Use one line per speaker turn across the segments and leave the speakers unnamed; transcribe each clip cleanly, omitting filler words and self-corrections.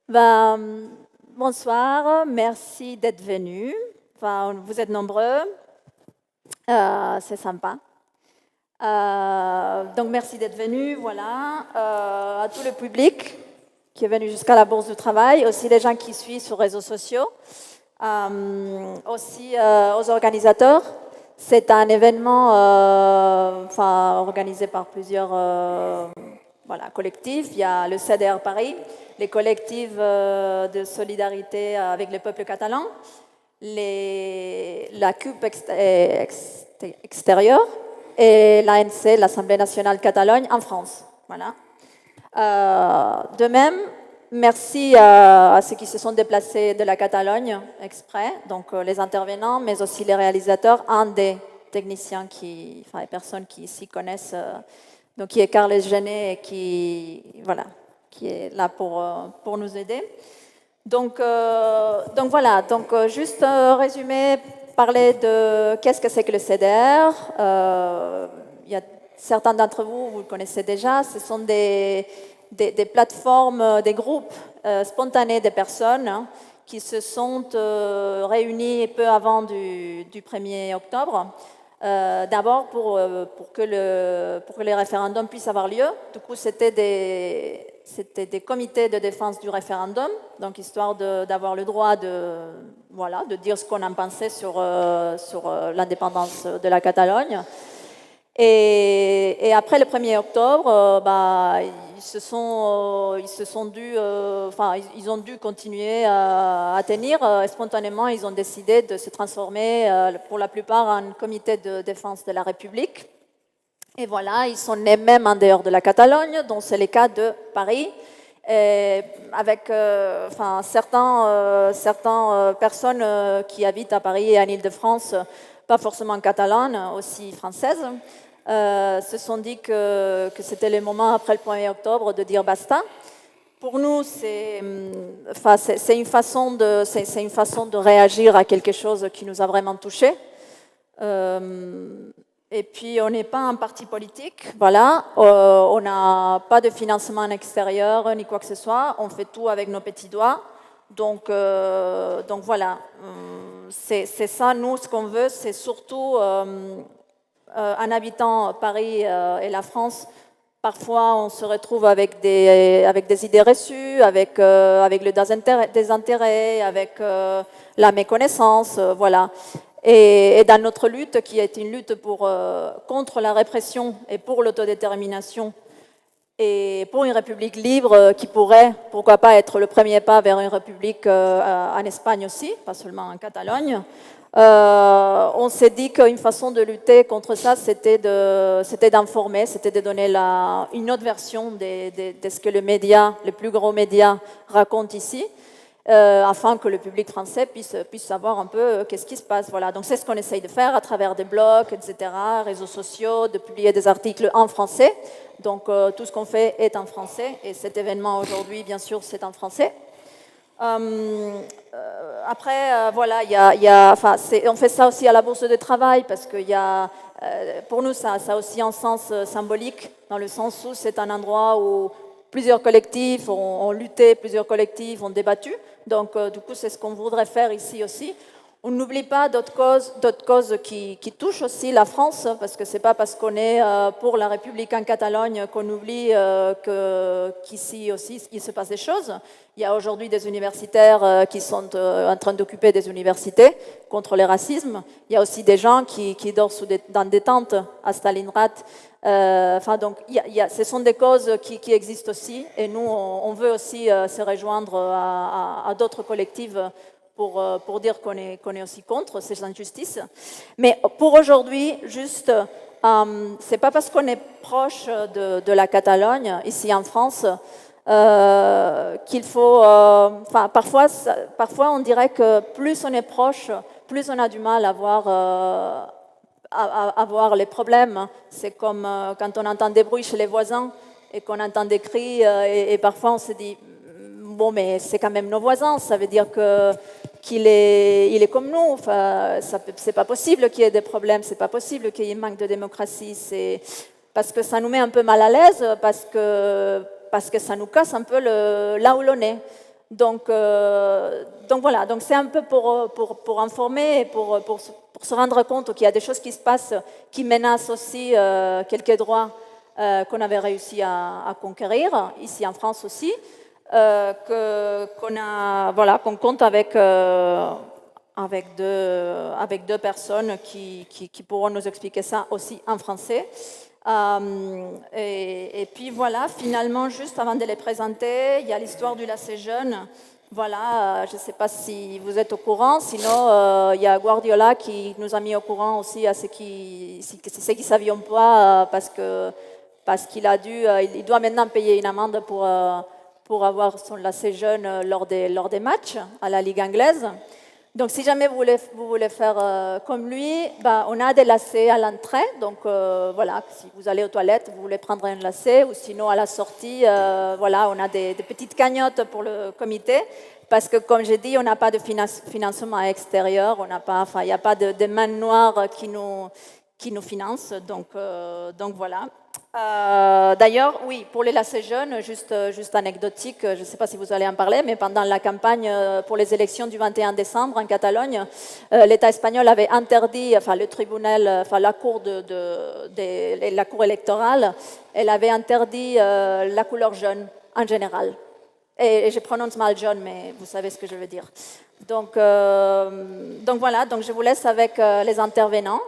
Bonsoir, merci d'être venus. Vous êtes nombreux, c'est sympa. Donc merci d'être venus, voilà, à tout le public qui est venu jusqu'à la Bourse du Travail, aussi les gens qui suivent sur les réseaux sociaux, aussi aux organisateurs. C'est un événement organisé par plusieurs collectifs. Il y a le CDR Paris, les collectifs de solidarité avec le peuple catalan, la CUP extérieure et l'ANC, l'Assemblée nationale Catalogne, en France. Voilà. De même, merci à ceux qui se sont déplacés de la Catalogne exprès, donc les intervenants, mais aussi les réalisateurs, un des techniciens, les personnes qui s'y connaissent, donc qui est Carles Genet et qui est là pour nous aider. Donc juste résumer, parler de qu'est-ce que c'est que le CDR. Il y a certains d'entre vous, vous le connaissez déjà, ce sont des plateformes, des groupes spontanés de personnes qui se sont réunis peu avant du 1er octobre. D'abord pour que les référendums puissent avoir lieu. Du coup, c'était des comités de défense du référendum, donc histoire d'avoir le droit de dire ce qu'on en pensait sur l'indépendance de la Catalogne. Et après le 1er octobre, ils ont dû continuer à tenir. Spontanément, ils ont décidé de se transformer, pour la plupart, en comité de défense de la République. Et voilà, ils sont nés même en dehors de la Catalogne, dont c'est le cas de Paris, avec certaines personnes qui habitent à Paris et en Île-de-France, pas forcément catalanes, aussi françaises, se sont dit que c'était le moment après le 1er octobre de dire basta. Pour nous, c'est une façon de réagir à quelque chose qui nous a vraiment touchés. Et puis, on n'est pas un parti politique, voilà. On n'a pas de financement extérieur ni quoi que ce soit. On fait tout avec nos petits doigts. Donc voilà. C'est ça, nous, ce qu'on veut, c'est surtout, en habitant Paris et la France, parfois on se retrouve avec des idées reçues, avec le désintérêt, avec la méconnaissance, voilà. Et dans notre lutte, qui est une lutte contre la répression et pour l'autodétermination, et pour une république libre qui pourrait, pourquoi pas, être le premier pas vers une république en Espagne aussi, pas seulement en Catalogne, on s'est dit qu'une façon de lutter contre ça, c'était d'informer, c'était de donner une autre version de ce que les plus gros médias racontent ici. Afin que le public français puisse savoir un peu qu'est-ce qui se passe. Voilà. Donc c'est ce qu'on essaye de faire à travers des blogs, etc., réseaux sociaux, de publier des articles en français. Donc tout ce qu'on fait est en français et cet événement aujourd'hui, bien sûr, c'est en français. Après, voilà, on fait ça aussi à la Bourse de Travail parce que pour nous, ça a aussi un sens symbolique, dans le sens où c'est un endroit où plusieurs collectifs ont lutté, plusieurs collectifs ont débattu. Donc, du coup, c'est ce qu'on voudrait faire ici aussi. On n'oublie pas d'autres causes qui touchent aussi la France, parce que c'est pas parce qu'on est pour la République en Catalogne qu'on oublie qu'ici aussi il se passe des choses. Il y a aujourd'hui des universitaires qui sont en train d'occuper des universités contre le racisme. Il y a aussi des gens qui dorment dans des tentes à Stalingrad. Donc, ce sont des causes qui existent aussi, et nous, on veut aussi se rejoindre à d'autres collectifs pour dire qu'on est aussi contre ces injustices. Mais pour aujourd'hui, juste, c'est pas parce qu'on est proche de la Catalogne, ici en France, qu'il faut... parfois, on dirait que plus on est proche, plus on a du mal à voir les problèmes. C'est comme quand on entend des bruits chez les voisins et qu'on entend des cris, et parfois on se dit... Bon, mais c'est quand même nos voisins, ça veut dire qu'il est comme nous. Enfin, c'est pas possible qu'il y ait des problèmes, c'est pas possible qu'il y ait un manque de démocratie. C'est parce que ça nous met un peu mal à l'aise, parce que ça nous casse un peu là où l'on est. Donc voilà, donc c'est un peu pour informer et pour se rendre compte qu'il y a des choses qui se passent qui menacent aussi quelques droits qu'on avait réussi à conquérir, ici en France aussi, qu'on compte avec deux personnes qui pourront nous expliquer ça aussi en français. Et puis voilà, finalement, juste avant de les présenter, il y a l'histoire du lacet jeune. Voilà, je ne sais pas si vous êtes au courant, sinon il y a Guardiola qui nous a mis au courant aussi à ceux qui ne savions pas, parce qu'il il doit maintenant payer une amende pour avoir son lacet jeune lors des matchs à la Ligue anglaise. Donc, si jamais vous voulez faire comme lui, on a des lacets à l'entrée. Donc, voilà, si vous allez aux toilettes, vous voulez prendre un lacet, ou sinon à la sortie, voilà, on a des petites cagnottes pour le comité. Parce que, comme j'ai dit, on n'a pas de financement extérieur, il n'y a pas de main noire qui nous finance. Donc voilà. D'ailleurs, oui, pour les lacets jeunes, juste anecdotique, je ne sais pas si vous allez en parler, mais pendant la campagne pour les élections du 21 décembre en Catalogne, l'État espagnol avait interdit, le tribunal, la cour la cour électorale, elle avait interdit la couleur jaune en général. Et je prononce mal jaune, mais vous savez ce que je veux dire. Donc voilà, donc je vous laisse avec les intervenants.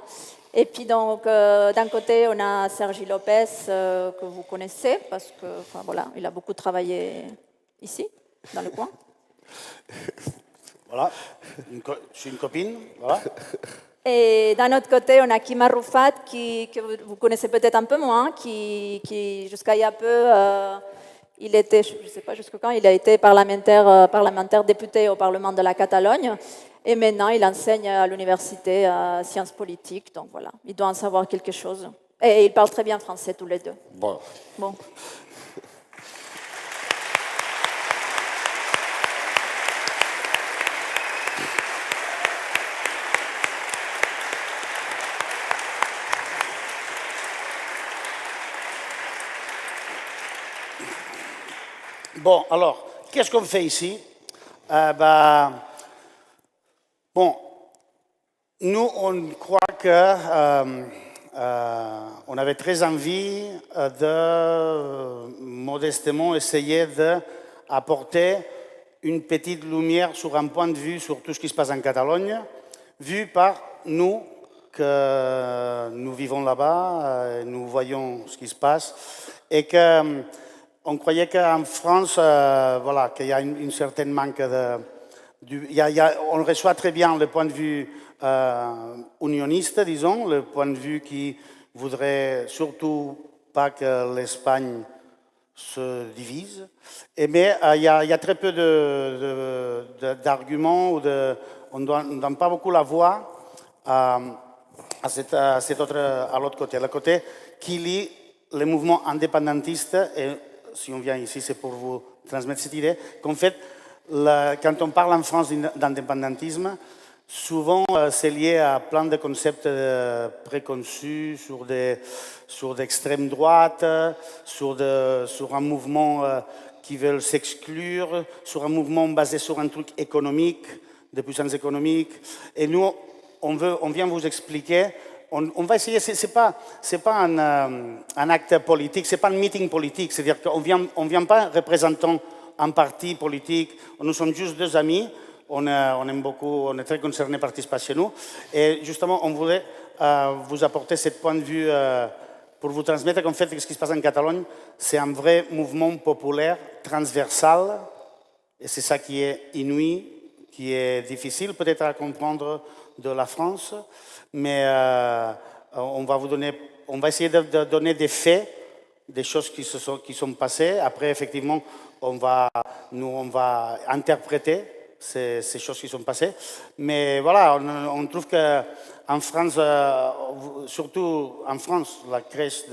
Et puis donc, d'un côté, on a Sergi Lopez, que vous connaissez, parce que, voilà, il a beaucoup travaillé ici, dans le coin.
Voilà, je suis une copine, voilà.
Et d'un autre côté, on a Kim Arrufat, que vous connaissez peut-être un peu moins, qui jusqu'à il y a peu, il était, je ne sais pas jusqu'à quand, il a été parlementaire député au Parlement de la Catalogne. Et maintenant, il enseigne à l'université sciences politiques. Donc voilà, il doit en savoir quelque chose. Et il parle très bien français, tous les deux.
Bon. Bon, alors, qu'est-ce qu'on fait ici? Bon, nous, on croit que on avait très envie de modestement essayer d'apporter une petite lumière sur un point de vue sur tout ce qui se passe en Catalogne, vu par nous, que nous vivons là-bas, nous voyons ce qui se passe, et que on croyait qu'en France, voilà, qu'il y a une certaine manque de... on reçoit très bien le point de vue unioniste, disons, le point de vue qui voudrait surtout pas que l'Espagne se divise. Mais il y a très peu d'arguments, on ne donne pas beaucoup la voix à l'autre côté, le côté qui lie les mouvements indépendantistes, et si on vient ici, c'est pour vous transmettre cette idée, qu'en fait, quand on parle en France d'indépendantisme, souvent c'est lié à plein de concepts préconçus sur d'extrême droite, sur un mouvement qui veut s'exclure, sur un mouvement basé sur un truc économique, de puissance économique. Et nous, on vient vous expliquer. On va essayer, c'est pas un acte politique, c'est pas un meeting politique, c'est-à-dire qu'on vient pas représentant un parti politique, nous sommes juste deux amis, on aime beaucoup, on est très concernés par ce qui se passe chez nous, et justement on voulait vous apporter ce point de vue pour vous transmettre qu'en fait ce qui se passe en Catalogne, c'est un vrai mouvement populaire transversal, et c'est ça qui est inouï, qui est difficile peut-être à comprendre de la France, mais on va essayer de donner des faits, des choses qui sont passées. Après, effectivement, on va interpréter ces choses qui sont passées. Mais voilà, on trouve qu'en France, surtout en France, la crèche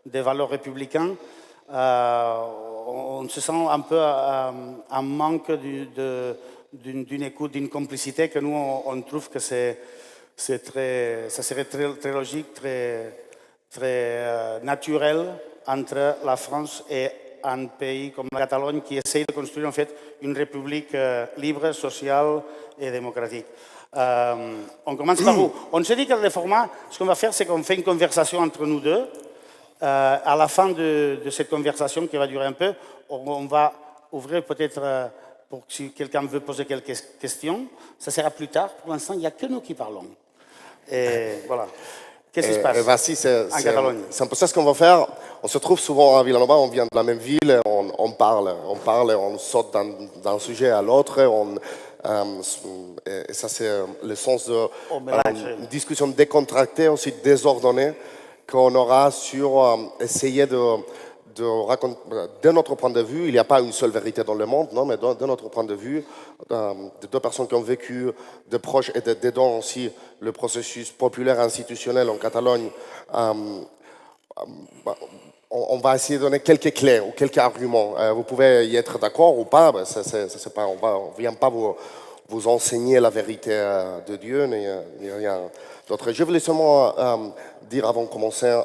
des valeurs républicaines, on se sent un peu en manque d'une écoute, d'une complicité que nous, on trouve que ça serait très logique, très naturel entre la France et un pays comme la Catalogne qui essaye de construire en fait une république libre, sociale et démocratique. On commence par où? On s'est dit que le format, ce qu'on va faire, c'est qu'on fait une conversation entre nous deux. À la fin de cette conversation qui va durer un peu, on va ouvrir peut-être pour si quelqu'un veut poser quelques questions. Ça sera plus tard. Pour l'instant, il n'y a que nous qui parlons. Et voilà. Qu'est-ce qui se passe en Catalogne?
C'est un peu ça ce qu'on va faire. On se trouve souvent à Vilanova, on vient de la même ville, on parle, on saute d'un sujet à l'autre. Et ça, c'est le sens d'une discussion décontractée, aussi désordonnée, qu'on aura sur essayer de raconter, de notre point de vue, il n'y a pas une seule vérité dans le monde, non, mais de notre point de vue, de deux personnes qui ont vécu de proches et dedans aussi le processus populaire institutionnel en Catalogne, on va essayer de donner quelques clés ou quelques arguments. Vous pouvez y être d'accord ou pas, c'est pas, on ne vient pas vous enseigner la vérité de Dieu, ni rien d'autre. Je voulais seulement dire avant de commencer,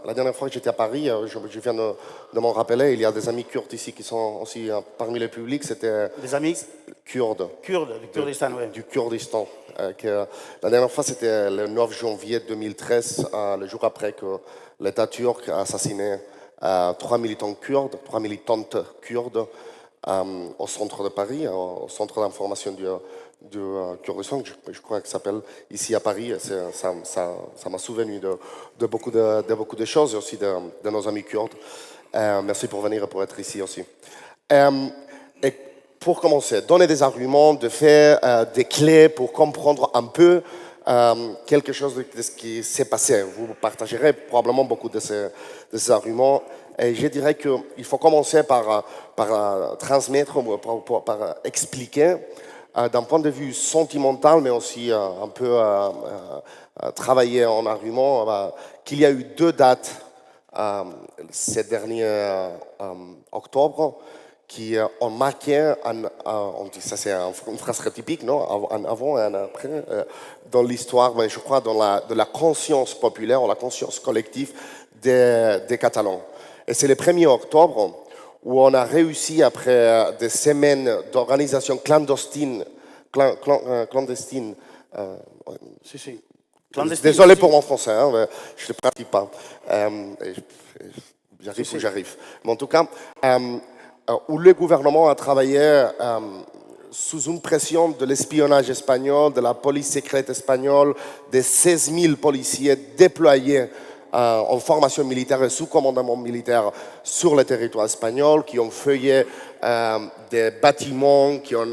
la dernière fois que j'étais à Paris, je viens de m'en rappeler, il y a des amis kurdes ici qui sont aussi parmi les publics, c'était...
Des amis
kurdes.
Kurdes, du Kurdistan, oui.
Du Kurdistan. La dernière fois, c'était le 9 janvier 2013, le jour après que l'État turc a assassiné 3 militantes kurdes au centre de Paris, au centre d'information du Kurdistan, je crois que ça s'appelle ici à Paris. Ça m'a souvenu de beaucoup de choses et aussi de nos amis kurdes. Merci pour venir et pour être ici aussi. Et pour commencer, donner des arguments, de faire des clés pour comprendre un peu quelque chose de ce qui s'est passé. Vous partagerez probablement beaucoup de ces arguments. Et je dirais qu'il faut commencer par transmettre, par expliquer d'un point de vue sentimental, mais aussi un peu travailler en argument, qu'il y a eu deux dates ces derniers octobre qui ont marqué, ça c'est une phrase très typique, non? Un avant et un après, dans l'histoire, mais je crois de la conscience populaire, ou la conscience collective des Catalans. Et c'est le 1er octobre où on a réussi, après des semaines d'organisation clandestine, désolé pour mon français, mais je ne le pratique pas. J'arrive où j'arrive. Mais en tout cas, où le gouvernement a travaillé sous une pression de l'espionnage espagnol, de la police secrète espagnole, des 16 000 policiers déployés en formation militaire et sous commandement militaire sur le territoire espagnol, qui ont feuillé des bâtiments, qui ont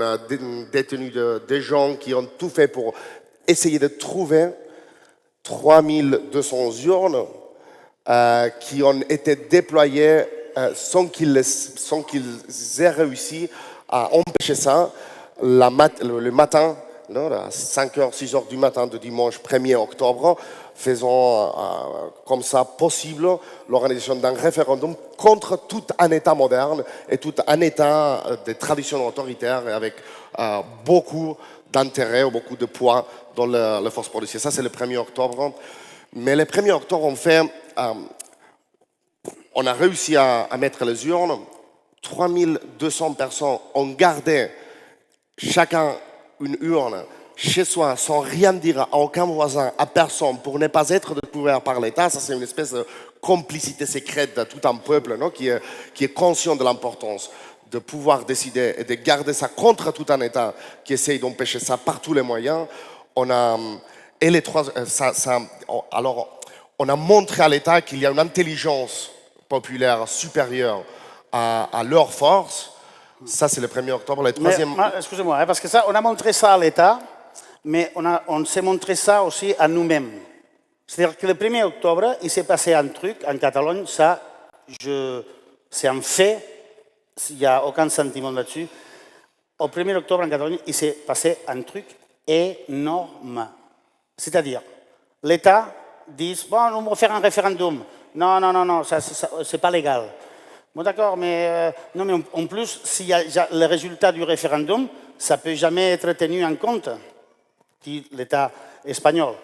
détenu des gens, qui ont tout fait pour essayer de trouver 3200 urnes qui ont été déployées sans qu'ils aient réussi à empêcher ça le matin, à 5h, 6h du matin de dimanche 1er octobre, faisant comme ça possible l'organisation d'un référendum contre tout un État moderne et tout un État de tradition autoritaire et avec beaucoup d'intérêt ou beaucoup de poids dans les forces policières. Ça, c'est le 1er octobre. Mais le 1er octobre, on a réussi à mettre les urnes. 3200 personnes ont gardé chacun une urne chez soi, sans rien dire à aucun voisin, à personne, pour ne pas être découvert par l'État. Ça, c'est une espèce de complicité secrète de tout un peuple, non, qui est conscient de l'importance de pouvoir décider et de garder ça contre tout un État qui essaye d'empêcher ça par tous les moyens. Alors, on a montré à l'État qu'il y a une intelligence populaire supérieure à leur force. Ça, c'est le 1er octobre. Le troisième...
Excusez-moi, parce que ça, on a montré ça à l'État, mais on s'est montré ça aussi à nous-mêmes. C'est-à-dire que le 1er octobre, il s'est passé un truc en Catalogne, ça, c'est un fait, il n'y a aucun sentiment là-dessus. Au 1er octobre en Catalogne, il s'est passé un truc énorme. C'est-à-dire, l'État dit, bon, on va faire un référendum. Non, ça c'est pas légal. Bon, d'accord, mais en plus, s'il y a le résultat du référendum, ça ne peut jamais être tenu en compte, dit l'État espagnol.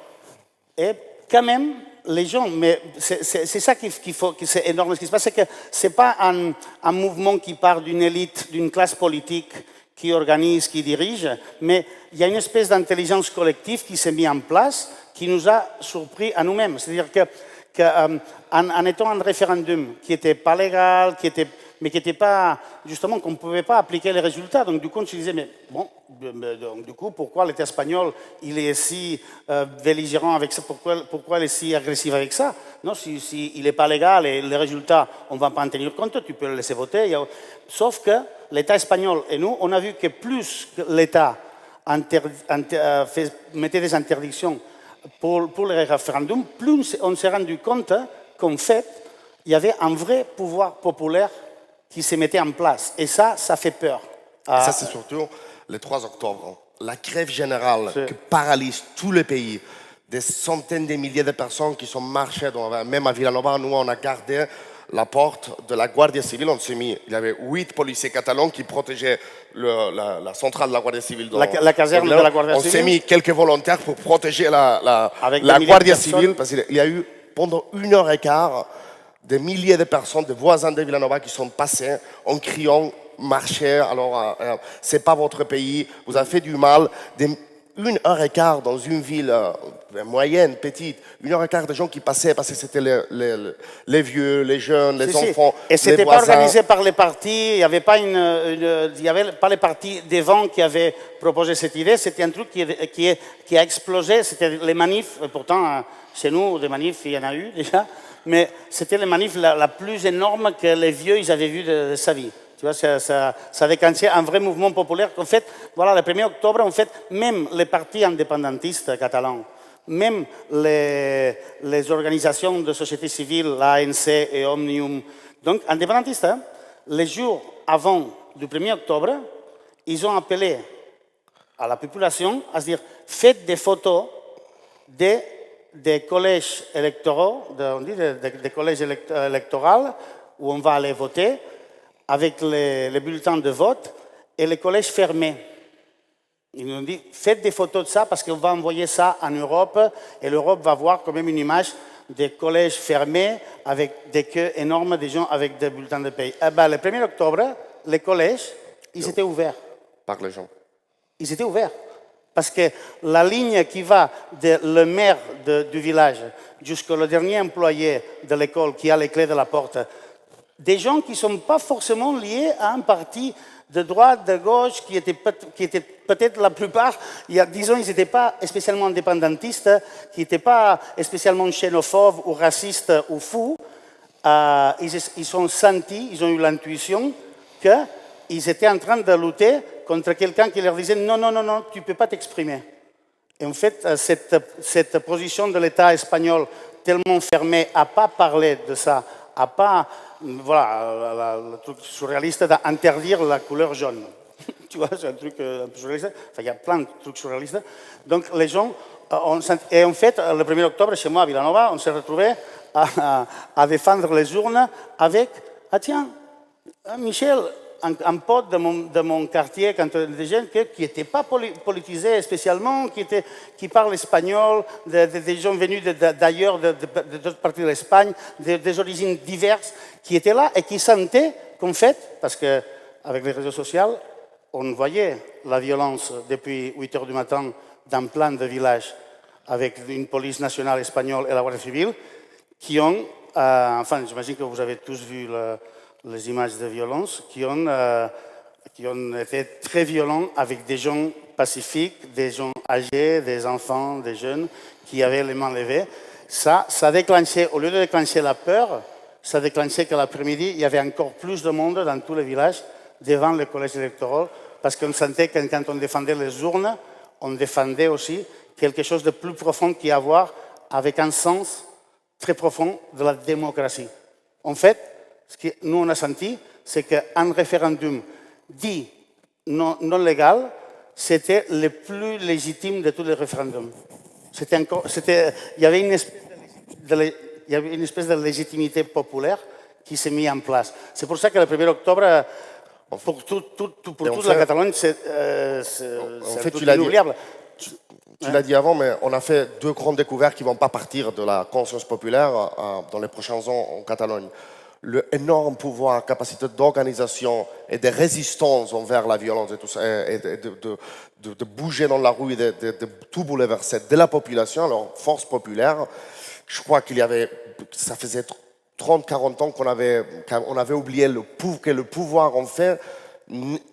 Et quand même, les gens, mais c'est ça qu'il faut, c'est énorme ce qui se passe, c'est que ce n'est pas un mouvement qui part d'une élite, d'une classe politique qui organise, qui dirige, mais il y a une espèce d'intelligence collective qui s'est mise en place, qui nous a surpris à nous-mêmes. C'est-à-dire qu'en étant un référendum qui n'était pas légal, mais qui n'était pas, justement, qu'on ne pouvait pas appliquer les résultats. Donc, du coup, on se disait, mais bon, donc, du coup, pourquoi l'État espagnol, il est si belligérant avec ça, pourquoi il est si agressif avec ça? Non, si il n'est pas légal et les résultats, on ne va pas en tenir compte, tu peux le laisser voter. Sauf que l'État espagnol et nous, on a vu que plus que l'État mettait des interdictions pour les référendums, plus on s'est rendu compte qu'en fait, il y avait un vrai pouvoir populaire qui se mettait en place. Et ça fait peur.
Ça, c'est surtout le 3 octobre. La grève générale qui paralyse tout le pays. Des centaines de milliers de personnes qui sont marchées, même à Villanova, nous, on a gardé la porte de la Guardia Civile. On s'est mis, il y avait 8 policiers catalans qui protégeaient la centrale de la Guardia Civile.
La caserne de la Guardia Civile.
On s'est mis quelques volontaires pour protéger la Guardia Civile, parce qu'il y a eu, pendant 1h15, des milliers de personnes, des voisins de Villanova qui sont passés en criant, marchaient, alors c'est pas votre pays, vous avez fait du mal. 1h15 dans une ville moyenne, petite, 1h15 de gens qui passaient, parce que c'était les vieux, les jeunes, les enfants,
et
les
c'était
voisins.
Pas organisé par les partis, il n'y avait pas pas les partis devant qui avaient proposé cette idée, c'était un truc qui a explosé, c'était les manifs, pourtant chez nous, des manifs, il y en a eu déjà, mais c'était les manifs la plus énorme que les vieux ils avaient vu de sa vie. Tu vois, ça a déclenché un vrai mouvement populaire. En fait, voilà, le 1er octobre, en fait, même les partis indépendantistes catalans, même les organisations de société civile, l'ANC et Omnium, donc indépendantistes, les jours avant du 1er octobre, ils ont appelé à la population à se dire faites des photos des collèges électoraux, des collèges électoraux où on va aller voter, avec les bulletins de vote et les collèges fermés. Ils nous ont dit, faites des photos de ça parce qu'on va envoyer ça en Europe et l'Europe va voir quand même une image des collèges fermés avec des queues énormes des gens avec des bulletins de paie. Le 1er octobre, les collèges, ils étaient ouverts.
Par les gens.
Ils étaient ouverts. Parce que la ligne qui va de le maire du village jusqu'au dernier employé de l'école qui a les clés de la porte, des gens qui ne sont pas forcément liés à un parti de droite, de gauche, qui étaient peut-être la plupart, disons, ils n'étaient pas spécialement indépendantistes, qui n'étaient pas spécialement xénophobes ou racistes ou fous. Ils sont sentis, ils ont eu l'intuition qu'ils étaient en train de lutter contre quelqu'un qui leur disait non, non, non, non, tu ne peux pas t'exprimer. Et en fait, cette position de l'État espagnol tellement fermée à ne pas parler de ça, à pas, voilà, le truc surréaliste d'interdire la couleur jaune. Tu vois, c'est un truc un peu surréaliste. Enfin, il y a plein de trucs surréalistes. Donc, les gens, et en fait, le 1er octobre, chez moi à Villanova, on s'est retrouvés à défendre les urnes avec, ah tiens, Michel, un pote de mon quartier, quand on était jeune, qui n'était pas politisé spécialement, qui parle espagnol, des gens venus d'ailleurs, d'autres parties de l'Espagne, des origines diverses, qui étaient là et qui sentaient qu'en fait, parce qu'avec les réseaux sociaux, on voyait la violence depuis 8 heures du matin dans plein de villages, avec une police nationale espagnole et la Guardia Civile, qui ont, enfin, j'imagine que vous avez tous vu les images de violence, qui ont été très violents avec des gens pacifiques, des gens âgés, des enfants, des jeunes, qui avaient les mains levées. Ça déclenchait, au lieu de déclencher la peur, ça déclenchait que l'après-midi, il y avait encore plus de monde dans tous les villages devant les collèges électoraux, parce qu'on sentait que quand on défendait les urnes, on défendait aussi quelque chose de plus profond qui a à voir avec un sens très profond de la démocratie. En fait, ce que nous on a senti, c'est qu'un référendum dit non légal, c'était le plus légitime de tous les référendums. Il y avait une espèce de légitimité populaire qui s'est mise en place. C'est pour ça que le 1er octobre, pour toute la Catalogne, c'est inoubliable.
Tu l'as dit avant, mais on a fait 2 grandes découvertes qui ne vont pas partir de la conscience populaire dans les prochains ans en Catalogne. Le énorme pouvoir, capacité d'organisation et de résistance envers la violence et tout ça, et de bouger dans la rue et de tout bouleverser de la population, alors force populaire. Je crois ça faisait 30-40 ans qu'on avait oublié que le pouvoir en fait,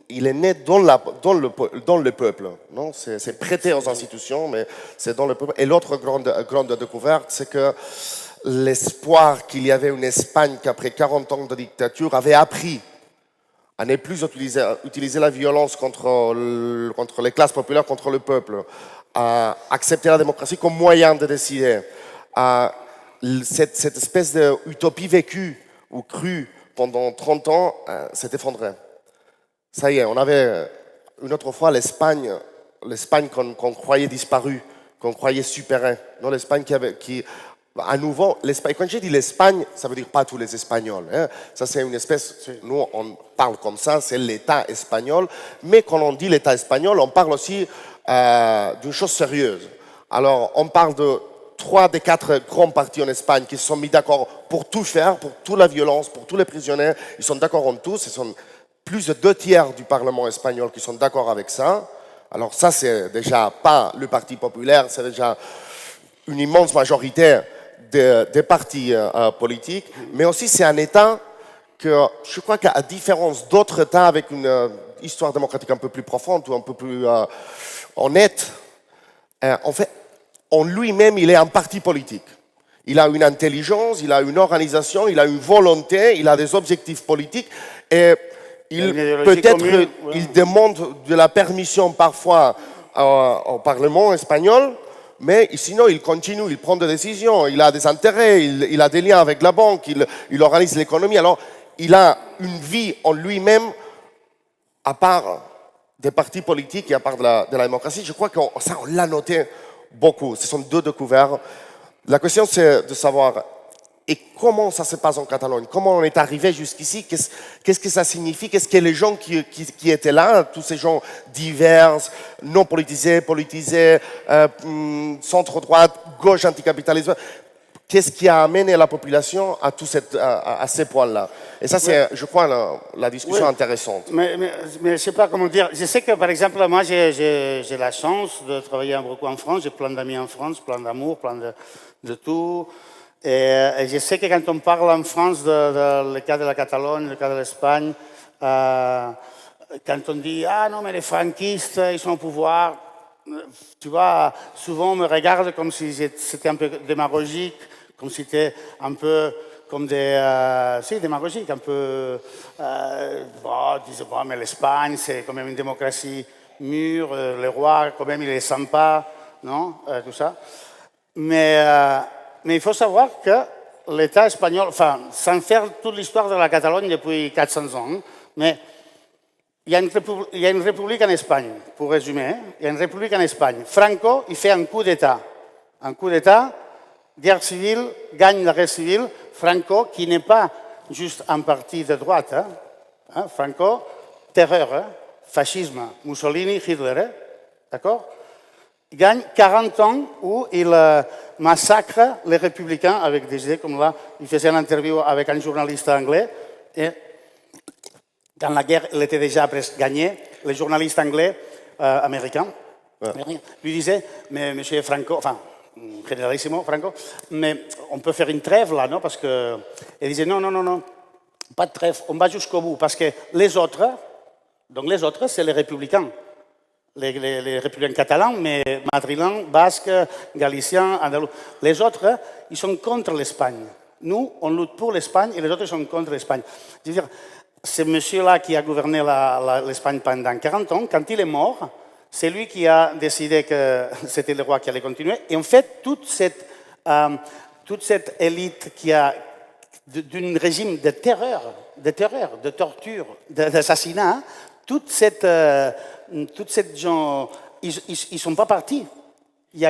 il est né dans le peuple. Non, c'est prêté aux institutions, mais c'est dans le peuple. Et l'autre grande découverte, c'est que l'espoir qu'il y avait une Espagne qui, après 40 ans de dictature, avait appris à ne plus utiliser la violence contre les classes populaires, contre le peuple, à accepter la démocratie comme moyen de décider. Cette espèce d'utopie vécue ou crue pendant 30 ans s'est effondrée. Ça y est, on avait une autre fois l'Espagne qu'on croyait disparue, qu'on croyait supérée. Non, l'Espagne à nouveau, l'Espagne. Quand j'ai dit l'Espagne, ça veut dire pas tous les Espagnols. Hein. Ça, c'est une espèce. Nous, on parle comme ça, c'est l'État espagnol. Mais quand on dit l'État espagnol, on parle aussi d'une chose sérieuse. Alors, on parle de 3 des 4 grands partis en Espagne qui se sont mis d'accord pour tout faire, pour toute la violence, pour tous les prisonniers. Ils sont d'accord en tous. Ils sont plus de 2/3 du Parlement espagnol qui sont d'accord avec ça. Alors ça, c'est déjà pas le Parti populaire, c'est déjà une immense majorité des partis politiques, mais aussi c'est un État que je crois qu'à différence d'autres États avec une histoire démocratique un peu plus profonde ou un peu plus honnête, en fait, en lui-même, il est un parti politique. Il a une intelligence, il a une organisation, il a une volonté, il a des objectifs politiques et peut-être il demande de la permission parfois au Parlement espagnol, mais sinon il continue, il prend des décisions, il a des intérêts, il a des liens avec la banque, il organise l'économie. Alors il a une vie en lui-même à part des partis politiques et à part de la démocratie. Je crois qu'on l'a noté beaucoup. Ce sont 2 découvertes. La question c'est de savoir et comment ça se passe en Catalogne, comment on est arrivé jusqu'ici, qu'est-ce que ça signifie, qu'est-ce que les gens qui étaient là, tous ces gens divers, non politisés, centre-droite, gauche, anticapitalisme, qu'est-ce qui a amené la population à ces points-là. Et ça, c'est, je crois, la discussion intéressante.
Mais je ne sais pas comment dire. Je sais que, par exemple, moi, j'ai la chance de travailler beaucoup en France. J'ai plein d'amis en France, plein d'amour, plein de tout. Et je sais que quand on parle en France le cas de la Catalogne, le cas de l'Espagne, quand on dit « Ah non, mais les franquistes, ils sont au pouvoir », tu vois, souvent on me regarde comme si c'était un peu démagogique, comme si c'était un peu comme démagogique, un peu... disent « Bon, mais l'Espagne, c'est quand même une démocratie mûre, le roi, quand même, il est sympa, non ?» Tout ça. Mais il faut savoir que l'État espagnol, enfin, sans faire toute l'histoire de la Catalogne depuis 400 ans, mais il y a une république en Espagne, pour résumer, il y a une république en Espagne. Franco, il fait un coup d'État. Un coup d'État, guerre civile, gagne la guerre civile. Franco, qui n'est pas juste un parti de droite, Franco, terreur, fascisme, Mussolini, Hitler, d'accord? Il gagne 40 ans où il massacre les républicains avec des idées comme là. Il faisait une interview avec un journaliste anglais et quand la guerre elle était déjà presque gagnée, les journalistes anglais, américains, lui disaient « Mais monsieur Franco, enfin, généralissimo Franco, mais on peut faire une trêve là, non ?» Parce que il disait « Non, pas de trêve, on va jusqu'au bout. » Parce que les autres, c'est les républicains. Les républicains catalans, mais madrilèns, basques, galiciens, andalous. Les autres, ils sont contre l'Espagne. Nous, on lutte pour l'Espagne et les autres sont contre l'Espagne. Je veux dire, ce monsieur-là qui a gouverné l'Espagne pendant 40 ans, quand il est mort, c'est lui qui a décidé que c'était le roi qui allait continuer. Et en fait, toute cette élite qui a d'un régime de terreur, de torture, d'assassinat, toute cette gens, ils ne sont pas partis. Il n'y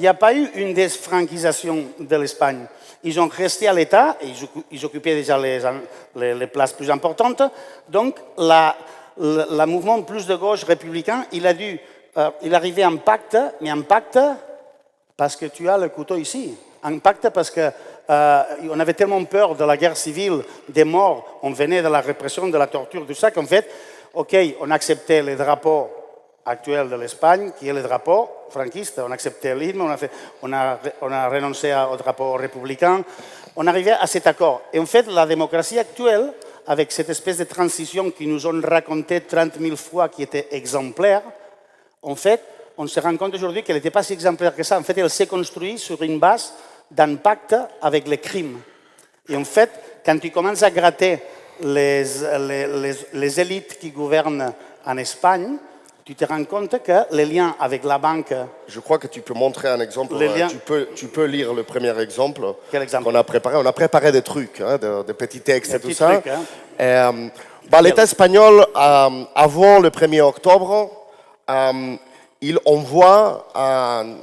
a pas eu une défranquisation de l'Espagne. Ils ont resté à l'État et ils occupaient déjà les places plus importantes. Donc, le mouvement plus de gauche républicain, il a dû il arrivait un pacte, mais un pacte parce que tu as le couteau ici. Un pacte parce qu'on avait tellement peur de la guerre civile, des morts, on venait de la répression, de la torture, tout ça, qu'en fait, OK, on acceptait les drapeaux actuels de l'Espagne, qui est le drapeau franquiste, on acceptait l'hymne, on a renoncé au drapeau républicain, on arrivait à cet accord. Et en fait, la démocratie actuelle, avec cette espèce de transition qui nous ont raconté 30 000 fois qui était exemplaire, en fait, on se rend compte aujourd'hui qu'elle n'était pas si exemplaire que ça. En fait, elle s'est construite sur une base d'un pacte avec les crimes. Et en fait, quand tu commences à gratter les élites qui gouvernent en Espagne, tu te rends compte que les liens avec la banque...
Je crois que tu peux montrer un exemple. Tu peux lire le premier exemple,
Quel exemple
qu'on a préparé. On a préparé des trucs, hein, des petits textes
des
et tout
petits
ça.
trucs, hein.
L'État espagnol, avant le 1er octobre, il envoie un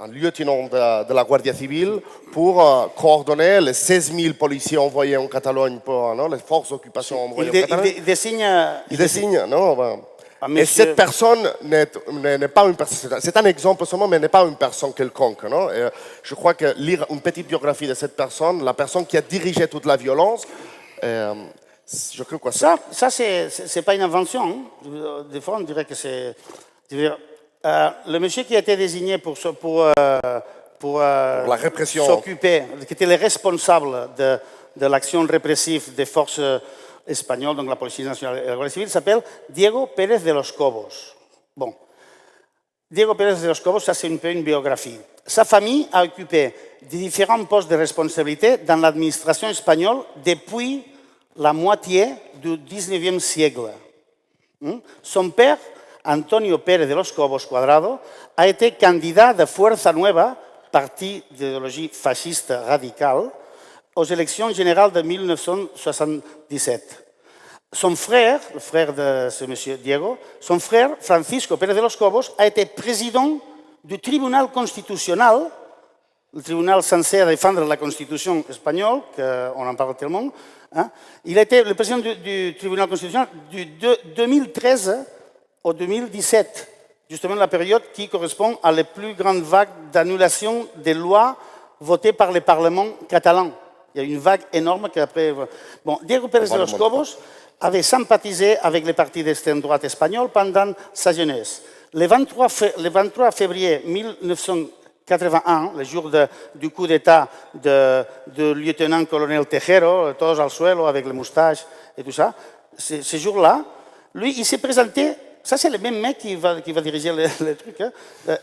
lieutenant de la Guardia Civile pour coordonner les 16 000 policiers envoyés en Catalogne, les forces d'occupation envoyées en Catalogne.
Il désigne...
non Et cette personne n'est pas une personne, c'est un exemple seulement, mais n'est pas une personne quelconque. Non? Et je crois que lire une petite biographie de cette personne, la personne qui a dirigé toute la violence, je crois que
ça, c'est pas une invention. Hein. Des fois, on dirait que c'est... le monsieur qui a été désigné pour
la répression,
s'occuper, qui était le responsable de l'action répressive des forces espagnoles, donc la Police nationale et la Guardia civile, s'appelle Diego Pérez de los Cobos. Bon. Diego Pérez de los Cobos, ça c'est un peu une biographie. Sa famille a occupé différents postes de responsabilité dans l'administration espagnole depuis la moitié du 19e siècle. Son père, Antonio Pérez de los Cobos Cuadrado, a été candidat de Fuerza Nueva, parti d'idéologie fasciste radicale, aux élections générales de 1977. Son frère, le frère de ce monsieur Diego, son frère, Francisco Pérez de los Cobos, a été président du tribunal constitutionnel, le tribunal censé défendre la constitution espagnole, qu'on en parle tellement. Hein. Il a été le président du tribunal constitutionnel du 2013 au 2017, justement la période qui correspond à la plus grande vague d'annulation des lois votées par le Parlement catalan. Il y a une vague énorme qu'après... Bon, Diego Pérez de los Cobos avait sympathisé avec les partis d'extrême droite espagnole pendant sa jeunesse. Le 23 février 1981, le jour du coup d'État du lieutenant-colonel Tejero, tous al suelo avec les moustaches et tout ça, ce jour-là, lui, il s'est présenté... Ça, c'est le même mec qui va diriger le truc. Hein.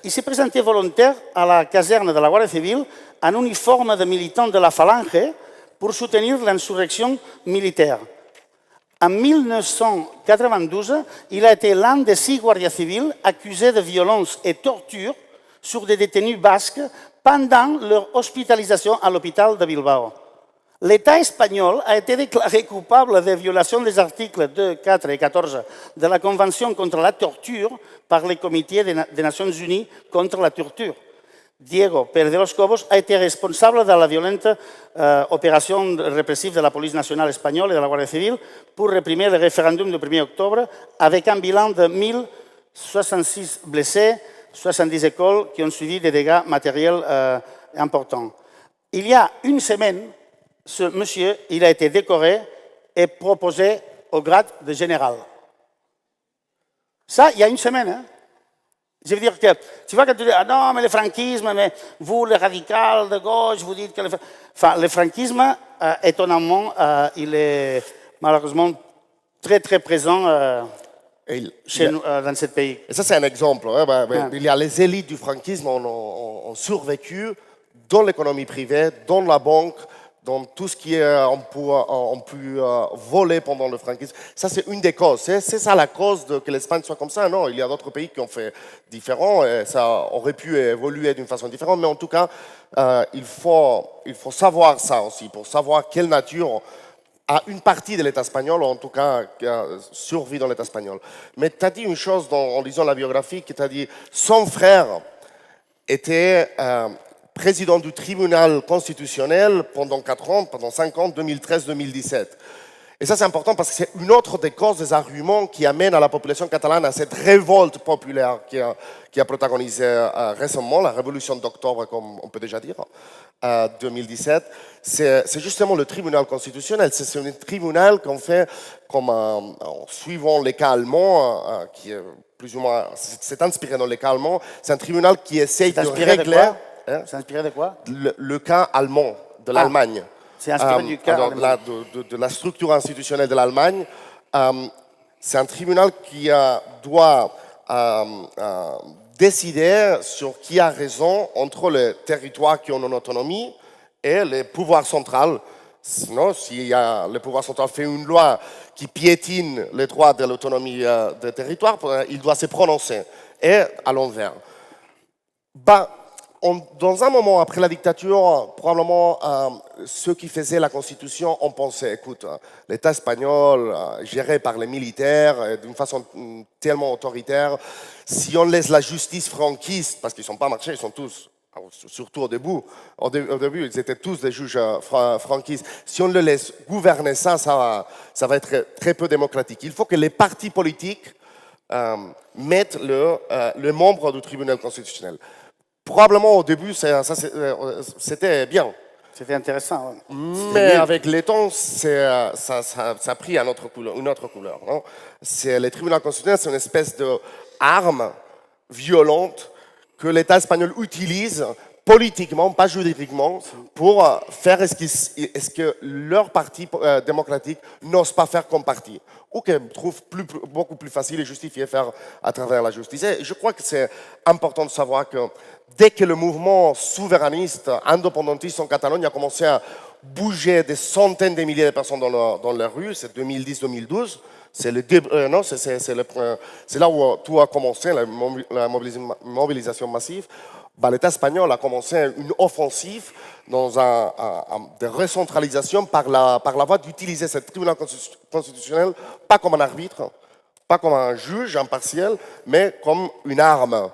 Il s'est présenté volontaire à la caserne de la Guardia Civile en uniforme de militant de la Falange pour soutenir l'insurrection militaire. En 1992, il a été l'un des 6 guardias civils accusés de violence et torture sur des détenus basques pendant leur hospitalisation à l'hôpital de Bilbao. L'État espagnol a été déclaré coupable de violation des articles 2, 4 et 14 de la Convention contre la torture par le Comité des Nations Unies contre la torture. Diego Pérez de los Cobos a été responsable de la violente opération répressive de la Police nationale espagnole et de la Guardia civile pour réprimer le référendum du 1er octobre avec un bilan de 1066 blessés, 70 écoles qui ont suivi des dégâts matériels importants. Il y a une semaine, ce monsieur, il a été décoré et proposé au grade de général. Ça, il y a une semaine. Hein. Je veux dire que, tu vois, quand tu dis, ah non, mais le franquisme, mais vous, les radicaux de gauche, vous dites que... le franquisme, étonnamment, il est malheureusement très, très présent chez nous, dans ce pays.
Et ça, c'est un exemple. Hein, il y a les élites du franquisme ont survécu dans l'économie privée, dans la banque, dans tout ce qui est on pu voler pendant le franquisme. Ça, c'est une des causes. C'est ça la cause que l'Espagne soit comme ça. Non, il y a d'autres pays qui ont fait différent. Et ça aurait pu évoluer d'une façon différente. Mais en tout cas, il faut savoir ça aussi, pour savoir quelle nature a une partie de l'État espagnol, ou en tout cas survit dans l'État espagnol. Mais tu as dit une chose en lisant la biographie, tu as dit son frère était... président du tribunal constitutionnel pendant 4 ans, pendant 5 ans, 2013-2017. Et ça, c'est important parce que c'est une autre des causes, des arguments qui amènent à la population catalane à cette révolte populaire qui a protagonisé récemment la révolution d'octobre, comme on peut déjà dire, 2017. C'est justement le tribunal constitutionnel. C'est un tribunal qu'on fait comme en suivant les cas allemands, qui est plus ou moins, c'est inspiré dans les cas allemands. C'est un tribunal qui essaye de régler.
C'est inspiré de quoi?
Le cas allemand, de l'Allemagne.
C'est inspiré du cas
de la structure institutionnelle de l'Allemagne. C'est un tribunal qui doit décider sur qui a raison entre les territoires qui ont une autonomie et les pouvoirs centraux. Sinon, si le pouvoir central fait une loi qui piétine les droits de l'autonomie des territoires, il doit se prononcer. Et à l'envers. Dans un moment après la dictature, probablement ceux qui faisaient la Constitution ont pensé, écoute, l'État espagnol, géré par les militaires, d'une façon tellement autoritaire, si on laisse la justice franquiste, parce qu'ils ne sont pas marchés, ils sont tous, surtout au début, ils étaient tous des juges franquistes, si on le laisse gouverner ça va être très peu démocratique. Il faut que les partis politiques mettent le membre du tribunal constitutionnel. Probablement au début, c'était bien.
C'était intéressant. Ouais.
Mais avec le temps, ça a pris une autre couleur. Non? Le tribunal constitutionnel, c'est une espèce d'arme violente que l'État espagnol utilise politiquement, pas juridiquement, pour faire ce que leur parti démocratique n'ose pas faire comme parti, ou qu'elle trouve beaucoup plus facile et justifié faire à travers la justice. Et je crois que c'est important de savoir que dès que le mouvement souverainiste, indépendantiste en Catalogne a commencé à bouger des centaines de milliers de personnes dans les rues, c'est 2010-2012, c'est là où tout a commencé, la mobilisation massive. L'État espagnol a commencé une offensive dans de recentralisation par la voie d'utiliser ce tribunal constitutionnel pas comme un arbitre, pas comme un juge impartial, mais comme une arme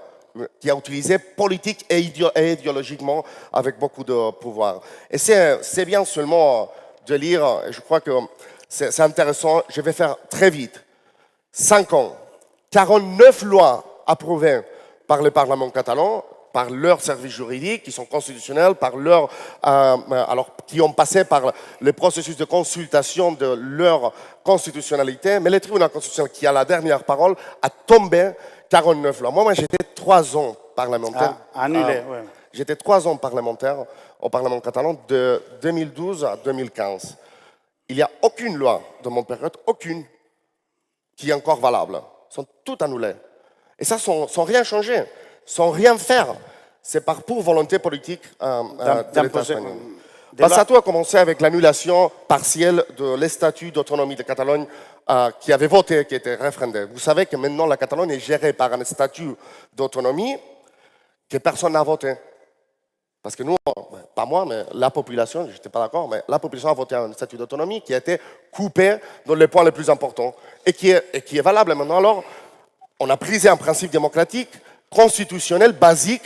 qui a utilisé politique et idéologiquement avec beaucoup de pouvoir. Et c'est bien seulement de lire, et je crois que c'est intéressant, je vais faire très vite. 5 ans, 49 lois approuvées par le Parlement catalan, par leurs services juridiques, qui sont constitutionnels, qui ont passé par le processus de consultation de leur constitutionnalité, mais le tribunal constitutionnel, qui a la dernière parole, a tombé 49 lois. Moi, j'étais 3 ans parlementaire.
Annulé, oui.
J'étais 3 ans parlementaire au Parlement catalan de 2012 à 2015. Il n'y a aucune loi de mon période, aucune, qui est encore valable. Elles sont toutes annulées. Et ça, sans rien changer, sans rien faire. C'est par pure volonté politique de l'État espagnol. Ça tout a commencé avec l'annulation partielle de l'statut d'autonomie de Catalogne qui avait voté, qui était réfrendé. Vous savez que maintenant la Catalogne est gérée par un statut d'autonomie que personne n'a voté. Parce que nous, pas moi, mais la population, je n'étais pas d'accord, mais la population a voté un statut d'autonomie qui a été coupé dans les points les plus importants et qui est valable maintenant. Alors, on a brisé un principe démocratique, constitutionnel, basique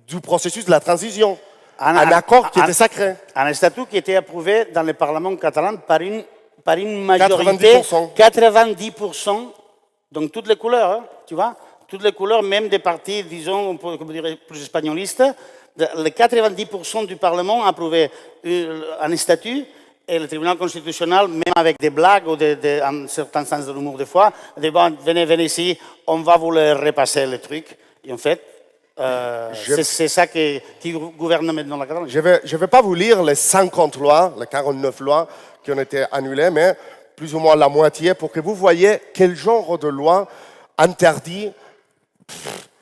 du processus de la transition. Un accord qui était sacré.
Un statut qui était approuvé dans le Parlement catalan par une majorité 90%, donc toutes les couleurs, hein, tu vois, toutes les couleurs, même des partis, disons, comme dirait, plus espagnolistes, les 90% du Parlement a approuvé un statut et le tribunal constitutionnel, même avec des blagues ou un certain sens de l'humour des fois, dit bon, venez ici, on va vous le repasser le truc. Et en fait, c'est ça qui gouverne maintenant la Catalogne.
Je vais pas vous lire les 50 lois, les 49 lois qui ont été annulées, mais plus ou moins la moitié pour que vous voyez quel genre de loi interdit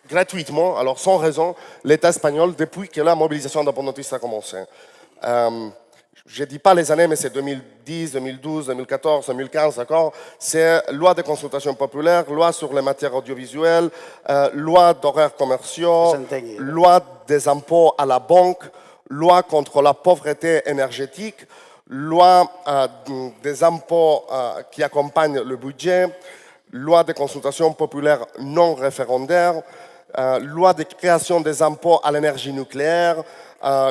gratuitement, alors sans raison, l'État espagnol depuis que la mobilisation indépendantiste a commencé. Je ne dis pas les années, mais c'est 2010, 2012, 2014, 2015, d'accord? C'est loi de consultation populaire, loi sur les matières audiovisuelles, loi d'horaires commerciaux, loi des impôts à la banque, loi contre la pauvreté énergétique, loi des impôts qui accompagnent le budget, loi de consultation populaire non référendaire, loi de création des impôts à l'énergie nucléaire,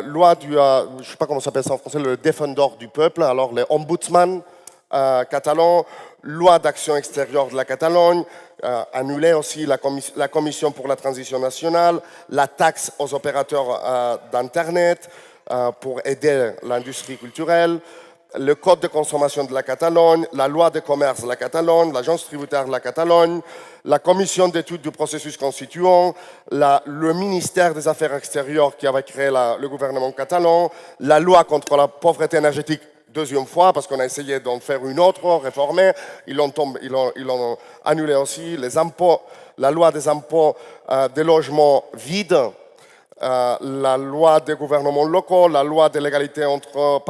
loi du, je ne sais pas comment ça s'appelle ça en français, le défendeur du peuple, alors les ombudsman, catalan, loi d'action extérieure de la Catalogne, annuler aussi la commission pour la transition nationale, la taxe aux opérateurs d'Internet pour aider l'industrie culturelle, le code de consommation de la Catalogne, la loi de commerce de la Catalogne, l'agence tributaire de la Catalogne, la commission d'études du processus constituant, le ministère des Affaires extérieures qui avait créé le gouvernement catalan, la loi contre la pauvreté énergétique, deuxième fois, parce qu'on a essayé d'en faire une autre, réformer, ils l'ont annulé aussi, les impôts, la loi des impôts des logements vides, la loi des gouvernements locaux, la loi de l'égalité entre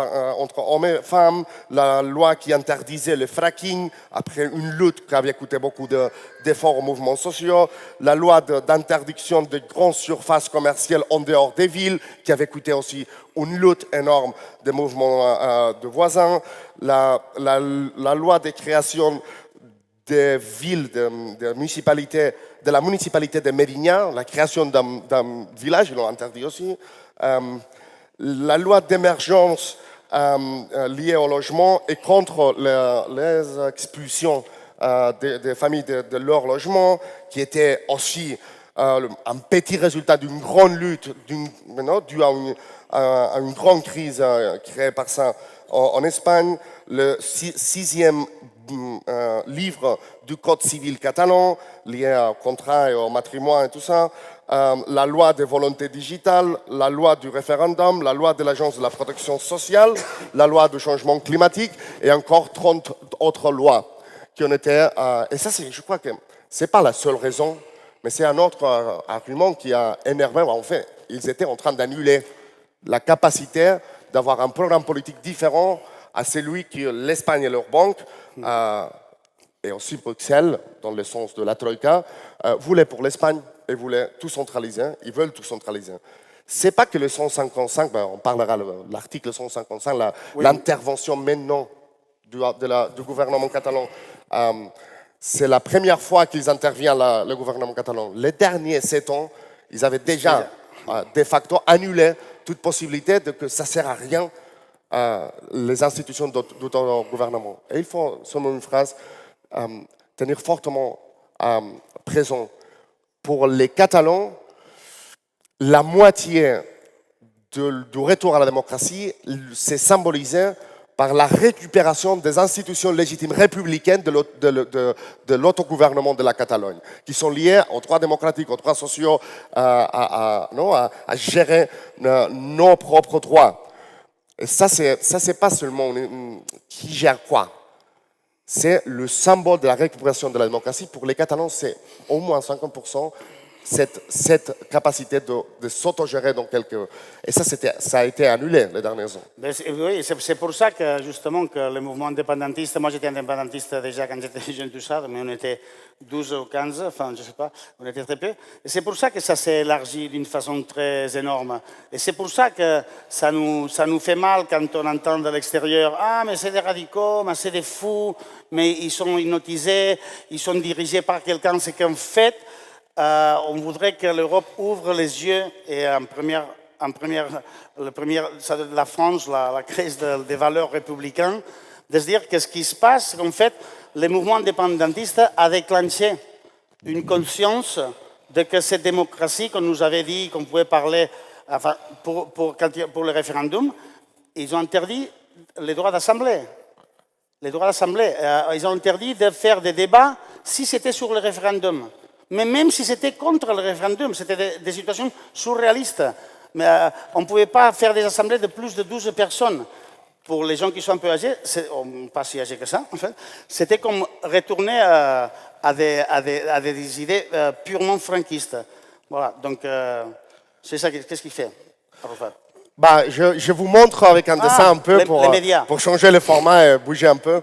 hommes et femmes, la loi qui interdisait le fracking après une lutte qui avait coûté beaucoup d'efforts aux mouvements sociaux, la loi d'interdiction de grandes surfaces commerciales en dehors des villes qui avait coûté aussi une lutte énorme des mouvements de voisins, la loi de création des villes, de municipalités, de la municipalité de Mérignac, la création d'un village, ils l'ont interdit aussi. La loi d'émergence liée au logement et contre les expulsions des familles de leur logement, qui était aussi un petit résultat d'une grande lutte, due à une grande crise créée par ça en Espagne. Le sixième livre du Code civil catalan, lié au contrat et au matrimoine et tout ça, la loi des volontés digitales, la loi du référendum, la loi de l'Agence de la protection sociale, la loi du changement climatique et encore 30 autres lois qui ont été... et ça, je crois que ce n'est pas la seule raison, mais c'est un autre argument qui a énervé. En fait, ils étaient en train d'annuler la capacité d'avoir un programme politique différent à celui que l'Espagne et leurs banques, et aussi Bruxelles, dans le sens de la Troïka, voulaient pour l'Espagne et voulaient tout centraliser. Ils veulent tout centraliser. Ce n'est pas que le 155, on parlera de l'article 155, l'intervention maintenant du gouvernement catalan. C'est la première fois qu'ils interviennent, le gouvernement catalan. Les derniers 7 ans, ils avaient déjà de facto annulé toute possibilité de que ça ne sert à rien les institutions d'autogouvernement. Et il faut, selon une phrase, tenir fortement présent. Pour les Catalans, la moitié du retour à la démocratie, c'est symbolisé par la récupération des institutions légitimes républicaines de l'autogouvernement de la Catalogne, qui sont liées aux droits démocratiques, aux droits sociaux, à gérer nos propres droits. Et ça, c'est pas seulement qui gère quoi. C'est le symbole de la récupération de la démocratie. Pour les Catalans, c'est au moins 50% cette capacité de s'autogérer dans quelques... Et ça a été annulé les dernières années.
Oui, c'est pour ça que justement que le mouvement indépendantiste, moi j'étais indépendantiste déjà quand j'étais jeune, tout ça, mais on était 12 ou 15, enfin je ne sais pas, on était très peu. Et c'est pour ça que ça s'est élargi d'une façon très énorme. Et c'est pour ça que ça nous fait mal quand on entend de l'extérieur « Ah, mais c'est des radicaux, mais c'est des fous, mais ils sont hypnotisés, ils sont dirigés par quelqu'un. » C'est qu'en fait, on voudrait que l'Europe ouvre les yeux et la France, la crise des valeurs républicaines, de se dire qu'est-ce qui se passe, qu'en fait, le mouvement indépendantiste a déclenché une conscience de que cette démocratie qu'on nous avait dit qu'on pouvait parler enfin, pour le référendum, ils ont interdit les droits d'assemblée. Les droits d'assemblée, ils ont interdit de faire des débats si c'était sur le référendum. Mais même si c'était contre le référendum, c'était des situations surréalistes. Mais on ne pouvait pas faire des assemblées de plus de 12 personnes. Pour les gens qui sont un peu âgés, pas si âgés que ça, en fait, c'était comme retourner à des idées purement franquistes. Voilà, donc c'est ça, qu'est-ce qu'il fait,
je vous montre avec un dessin un peu pour changer le format et bouger un peu.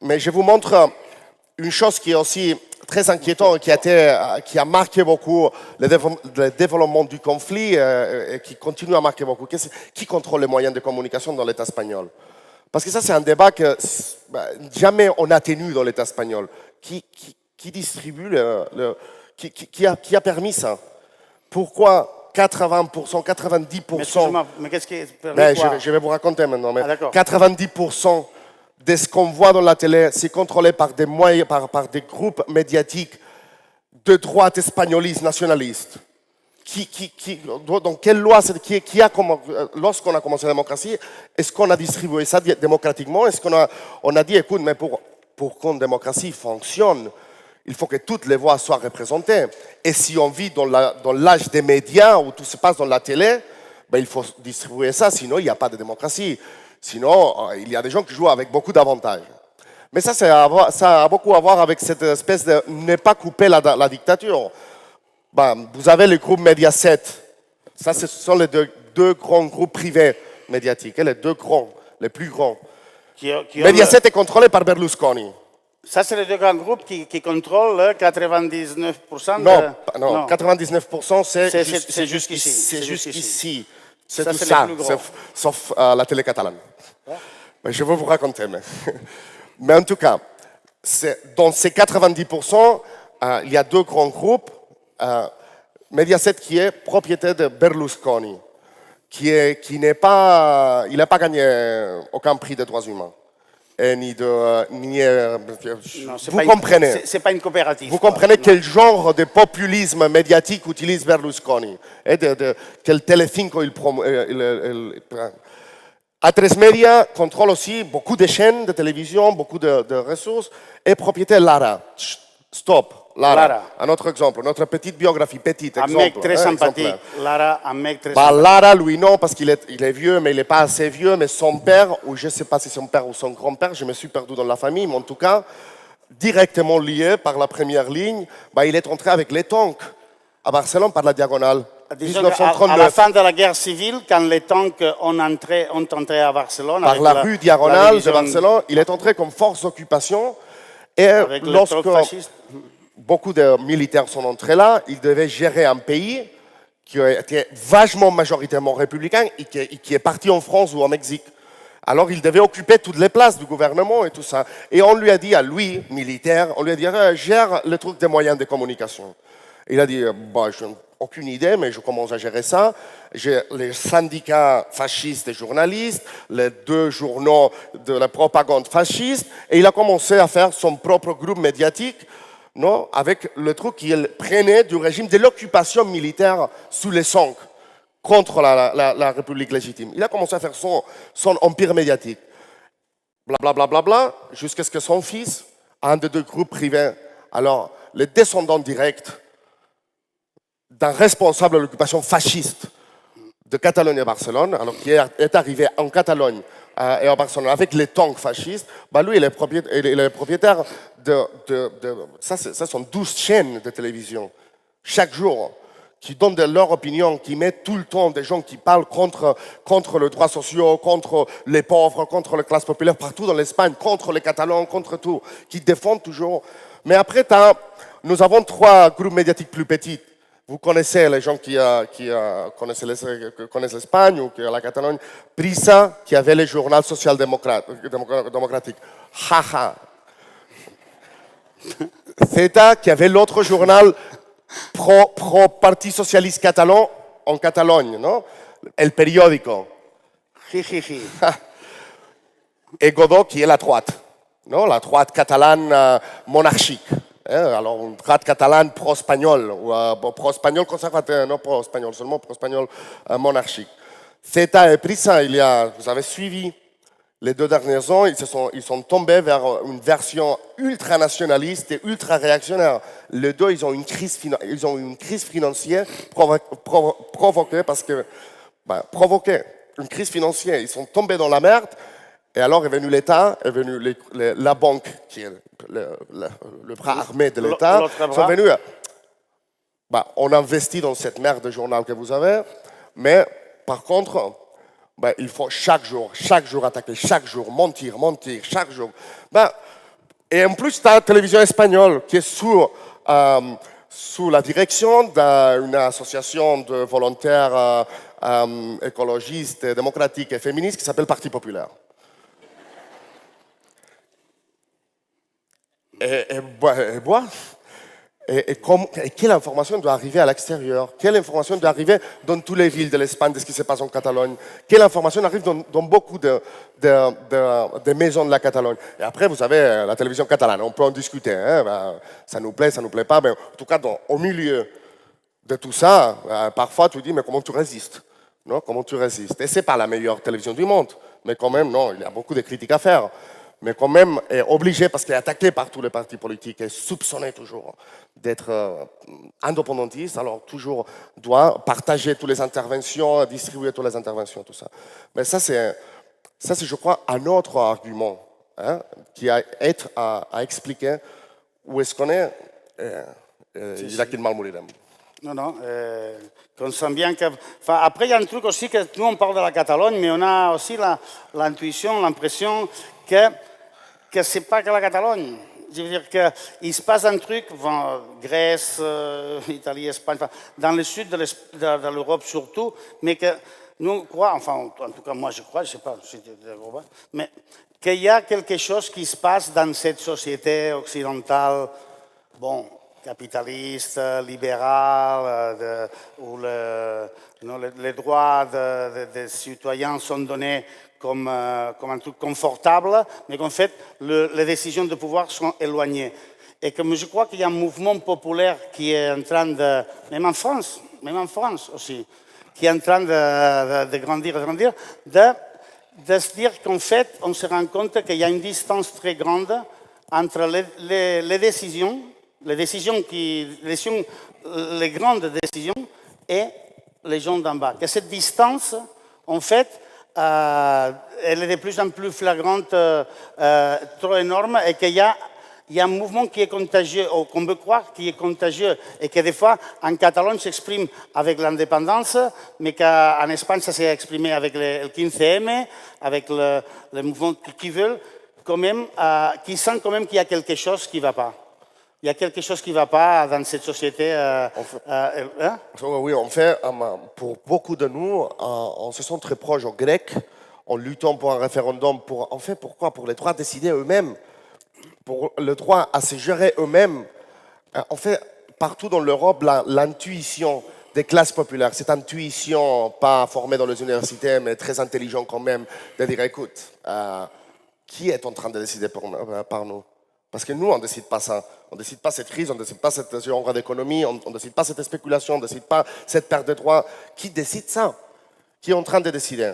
Mais je vous montre une chose qui est aussi très inquiétant, qui a marqué beaucoup le développement du conflit et qui continue à marquer beaucoup. Qui contrôle les moyens de communication dans l'État espagnol? Parce que ça, c'est un débat que jamais on a tenu dans l'État espagnol. Qui distribue, qui a permis ça? Pourquoi 80%, 90%...
Mais qu'est-ce qui est permis,
je vais vous raconter maintenant. Mais 90% de ce qu'on voit dans la télé, c'est contrôlé par des moyens, par des groupes médiatiques de droite espagnolistes, nationalistes. Dans quelle loi, lorsqu'on a commencé la démocratie, est-ce qu'on a distribué ça démocratiquement? Est-ce qu'on a dit, écoute, mais pour qu'une démocratie fonctionne, il faut que toutes les voix soient représentées. Et si on vit dans l'âge des médias, où tout se passe dans la télé, ben, il faut distribuer ça, sinon il n'y a pas de démocratie. Sinon, il y a des gens qui jouent avec beaucoup d'avantages. Mais ça a beaucoup à voir avec cette espèce de ne pas couper la dictature. Ben, vous avez le groupe Mediaset. Ça, ce sont les deux grands groupes privés médiatiques, les deux grands, les plus grands. Mediaset est contrôlé par Berlusconi.
Ça, c'est les deux grands groupes qui contrôlent 99%.
Non, 99%, c'est
jusqu'ici.
C'est jusqu'ici. C'est
Ça,
tout
c'est
ça,
les plus gros.
sauf la télé catalane. Ouais. Je vais vous raconter. Mais en tout cas, dans ces 90%, il y a deux grands groupes. Mediaset qui est propriétaire de Berlusconi, il n'a pas gagné aucun prix des droits humains. Vous comprenez.
C'est pas une coopérative.
Vous comprenez quel genre de populisme médiatique utilise Berlusconi et quel téléfilm il promeut. A3 Media contrôle aussi beaucoup de chaînes de télévision, beaucoup de ressources, et propriétaire Lara. Stop. Lara. Un autre exemple, notre petite biographie,
Un mec très sympathique. Lara, un mec très
sympathique.
sympathique.
Lara, lui, non, parce qu'il est vieux, mais il n'est pas assez vieux. Mais son père, ou je ne sais pas si son père ou son grand-père, je me suis perdu dans la famille, mais en tout cas, directement lié par la première ligne, il est entré avec les tanks à Barcelone par la diagonale.
Disons 1939. À la fin de la guerre civile, quand les tanks ont entré à Barcelone...
Par la rue diagonale de Barcelone, il est entré comme force d'occupation. Et lorsque beaucoup de militaires sont entrés là, ils devaient gérer un pays qui était vachement majoritairement républicain et qui est parti en France ou au Mexique. Alors il devait occuper toutes les places du gouvernement et tout ça. Et on lui a dit à lui, militaire, on lui a dit gère le truc des moyens de communication. Il a dit je n'ai aucune idée, mais je commence à gérer ça. J'ai les syndicats fascistes et journalistes, les deux journaux de la propagande fasciste, et il a commencé à faire son propre groupe médiatique, non, avec le truc qu'il prenait du régime de l'occupation militaire sous les sangs contre la République légitime. Il a commencé à faire son empire médiatique. Blablabla, bla, bla, bla, jusqu'à ce que son fils, un des deux groupes privés, alors les descendants directs d'un responsable de l'occupation fasciste de Catalogne et Barcelone, alors qui est arrivé en Catalogne et à Barcelone avec les tanks fascistes, lui, il est propriétaire ça sont 12 chaînes de télévision, chaque jour, qui donnent leur opinion, qui mettent tout le temps des gens qui parlent contre les droits sociaux, contre les pauvres, contre les classes populaires, partout dans l'Espagne, contre les Catalans, contre tout, qui défendent toujours. Mais après, nous avons 3 groupes médiatiques plus petits. Vous connaissez les gens qui connaissent l'Espagne ou la Catalogne. Prisa, qui avait le journal social-démocratique. Haha. Zeta, qui avait l'autre journal pro-Parti socialiste catalan en Catalogne, non? El Periódico. Et Godó, qui est la droite, non? La droite catalane monarchique. Alors, une droite catalane pro-espagnole, ou pro-espagnol conservateur, non pro-espagnol, seulement pro-espagnol monarchique. Zeta et Prisa, vous avez suivi les 2 derniers ans, ils sont tombés vers une version ultra-nationaliste et ultra-réactionnaire. Les deux, ils ont une crise financière provoquée parce que... provoquée, une crise financière. Ils sont tombés dans la merde. Et alors est venu l'État, est venu la banque, qui est le bras armé de l'État, sont venus. On investit dans cette merde de journal que vous avez, mais par contre, il faut chaque jour attaquer, chaque jour, mentir, chaque jour. Et en plus, tu as la télévision espagnole qui est sous la direction d'une association de volontaires écologistes, démocratiques et féministes qui s'appelle Parti Populaire. Et et quelle information doit arriver à l'extérieur? Quelle information doit arriver dans toutes les villes de l'Espagne de ce qui se passe en Catalogne? Quelle information arrive dans beaucoup de maisons de la Catalogne? Et après, vous savez, la télévision catalane, on peut en discuter. Hein, ça nous plaît pas, mais en tout cas, au milieu de tout ça, parfois tu dis, mais comment tu résistes? Non, comment tu résistes? Et c'est pas la meilleure télévision du monde, mais quand même, non, il y a beaucoup de critiques à faire. Mais quand même, est obligé, parce qu'il est attaqué par tous les partis politiques, et soupçonné toujours d'être indépendantiste, alors toujours doit partager toutes les interventions, distribuer toutes les interventions, tout ça. Mais ça, c'est je crois, un autre argument hein, qui a être à expliquer où est-ce qu'on est. Il a qu'il mal mourir.
Non, qu'on sent bien que... Enfin, après, il y a un truc aussi que nous, on parle de la Catalogne, mais on a aussi l'intuition, l'impression que ce n'est pas que la Catalogne. Je veux dire qu'il se passe un truc, Grèce, Italie, Espagne, dans le sud de l'Europe surtout, mais que nous croyons, enfin, en tout cas moi je crois, je ne sais pas si tu es d'accord, mais qu'il y a quelque chose qui se passe dans cette société occidentale, bon, capitaliste, libéral, où les droits des citoyens sont donnés comme un truc confortable, mais qu'en fait, les décisions de pouvoir sont éloignées. Et que je crois qu'il y a un mouvement populaire qui est en train de, même en France aussi, qui est en train de grandir, de se dire qu'en fait, on se rend compte qu'il y a une distance très grande entre les décisions, les grandes décisions et les gens d'en bas. Que cette distance, en fait, elle est de plus en plus flagrante, trop énorme, et qu'il y a un mouvement qui est contagieux, ou qu'on veut croire qui est contagieux, et que des fois, en Catalogne, s'exprime avec l'indépendance, mais qu'en Espagne, ça s'est exprimé avec le 15M, avec le mouvement qui veulent, quand même, qui sent quand même qu'il y a quelque chose qui ne va pas. Il y a quelque chose qui ne va pas dans cette société.
Oui, en fait, pour beaucoup de nous, on se sent très proche aux Grecs, en luttant pour un référendum. En fait, pourquoi? Pour les droits à décider eux-mêmes, pour le droit à se gérer eux-mêmes. En fait, partout dans l'Europe, l'intuition des classes populaires, cette intuition, pas formée dans les universités, mais très intelligente quand même, de dire, écoute, qui est en train de décider par nous? Parce que nous, on ne décide pas ça. On ne décide pas cette crise, on ne décide pas ce genre d'économie, on ne décide pas cette spéculation, on ne décide pas cette perte de droits. Qui décide ça? Qui est en train de décider?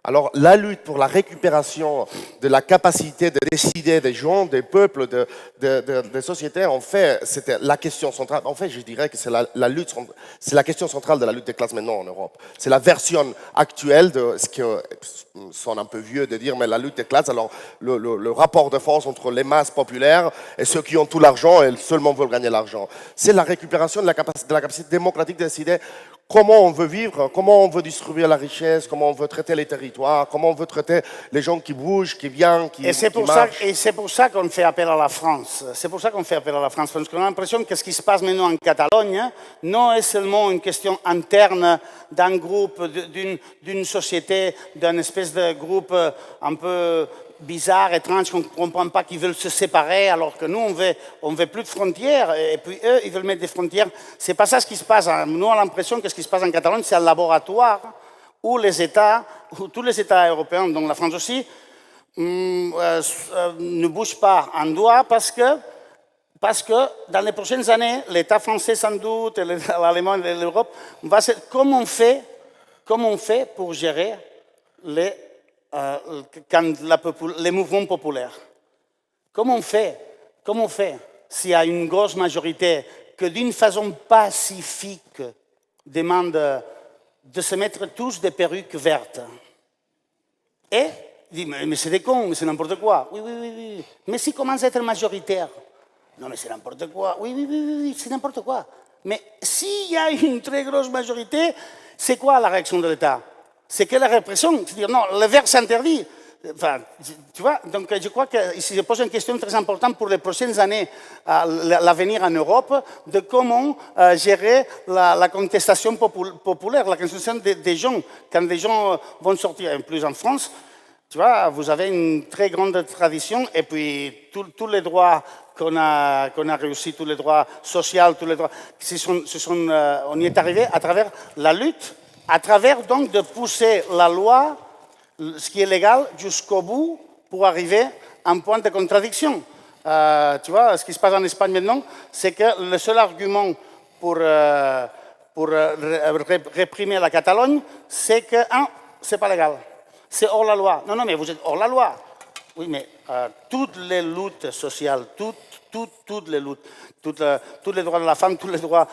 Alors, la lutte pour la récupération de la capacité de décider des gens, des peuples, des sociétés, en fait, c'était la question centrale. En fait, je dirais que c'est c'est la question centrale de la lutte des classes maintenant en Europe. C'est la version actuelle de ce que sont un peu vieux de dire, mais la lutte des classes, alors le rapport de force entre les masses populaires et ceux qui ont tout l'argent et seulement veulent gagner l'argent. C'est la récupération de la capacité démocratique de décider comment on veut vivre, comment on veut distribuer la richesse, comment on veut traiter les territoires, comment on veut traiter les gens qui bougent, qui viennent, qui marchent.
Et c'est pour ça qu'on fait appel à la France. C'est pour ça qu'on fait appel à la France, parce qu'on a l'impression que ce qui se passe maintenant en Catalogne non est seulement une question interne d'un groupe, d'une société, d'une espèce de groupe un peu bizarre, étrange, qu'on ne comprend pas, qui veulent se séparer, alors que nous, on veut plus de frontières, et puis eux, ils veulent mettre des frontières. C'est pas ça ce qui se passe. Nous, on a l'impression que ce qui se passe en Catalogne, c'est un laboratoire où tous les États européens, dont la France aussi, ne bougent pas un doigt parce que dans les prochaines années, l'État français sans doute, l'Allemagne et l'Europe, comment on fait pour gérer les mouvements populaires? Comment on fait s'il y a une grosse majorité que d'une façon pacifique demande de se mettre tous des perruques vertes? Et dit, mais c'est des cons, mais c'est n'importe quoi. Oui. Mais s'ils commencent à être majoritaires, non, mais c'est n'importe quoi. Oui, c'est n'importe quoi. Mais s'il y a une très grosse majorité, c'est quoi la réaction de l'État? C'est que la répression, c'est-à-dire, non, le vert s'interdit. Enfin, tu vois, donc je crois que se pose une question très importante pour les prochaines années, l'avenir en Europe, de comment gérer la contestation populaire, la contestation des gens. Quand des gens vont sortir, en plus en France, tu vois, vous avez une très grande tradition et puis tous les droits qu'on a réussi, tous les droits sociaux, tous les droits, on y est arrivé à travers la lutte, à travers donc de pousser la loi, ce qui est légal, jusqu'au bout pour arriver à un point de contradiction. Tu vois, ce qui se passe en Espagne maintenant, c'est que le seul argument pour réprimer la Catalogne, c'est que, c'est pas légal, c'est hors la loi. Non, mais vous êtes hors la loi. Oui, mais toutes les luttes sociales, toutes les luttes, tous les droits de la femme, tous les droits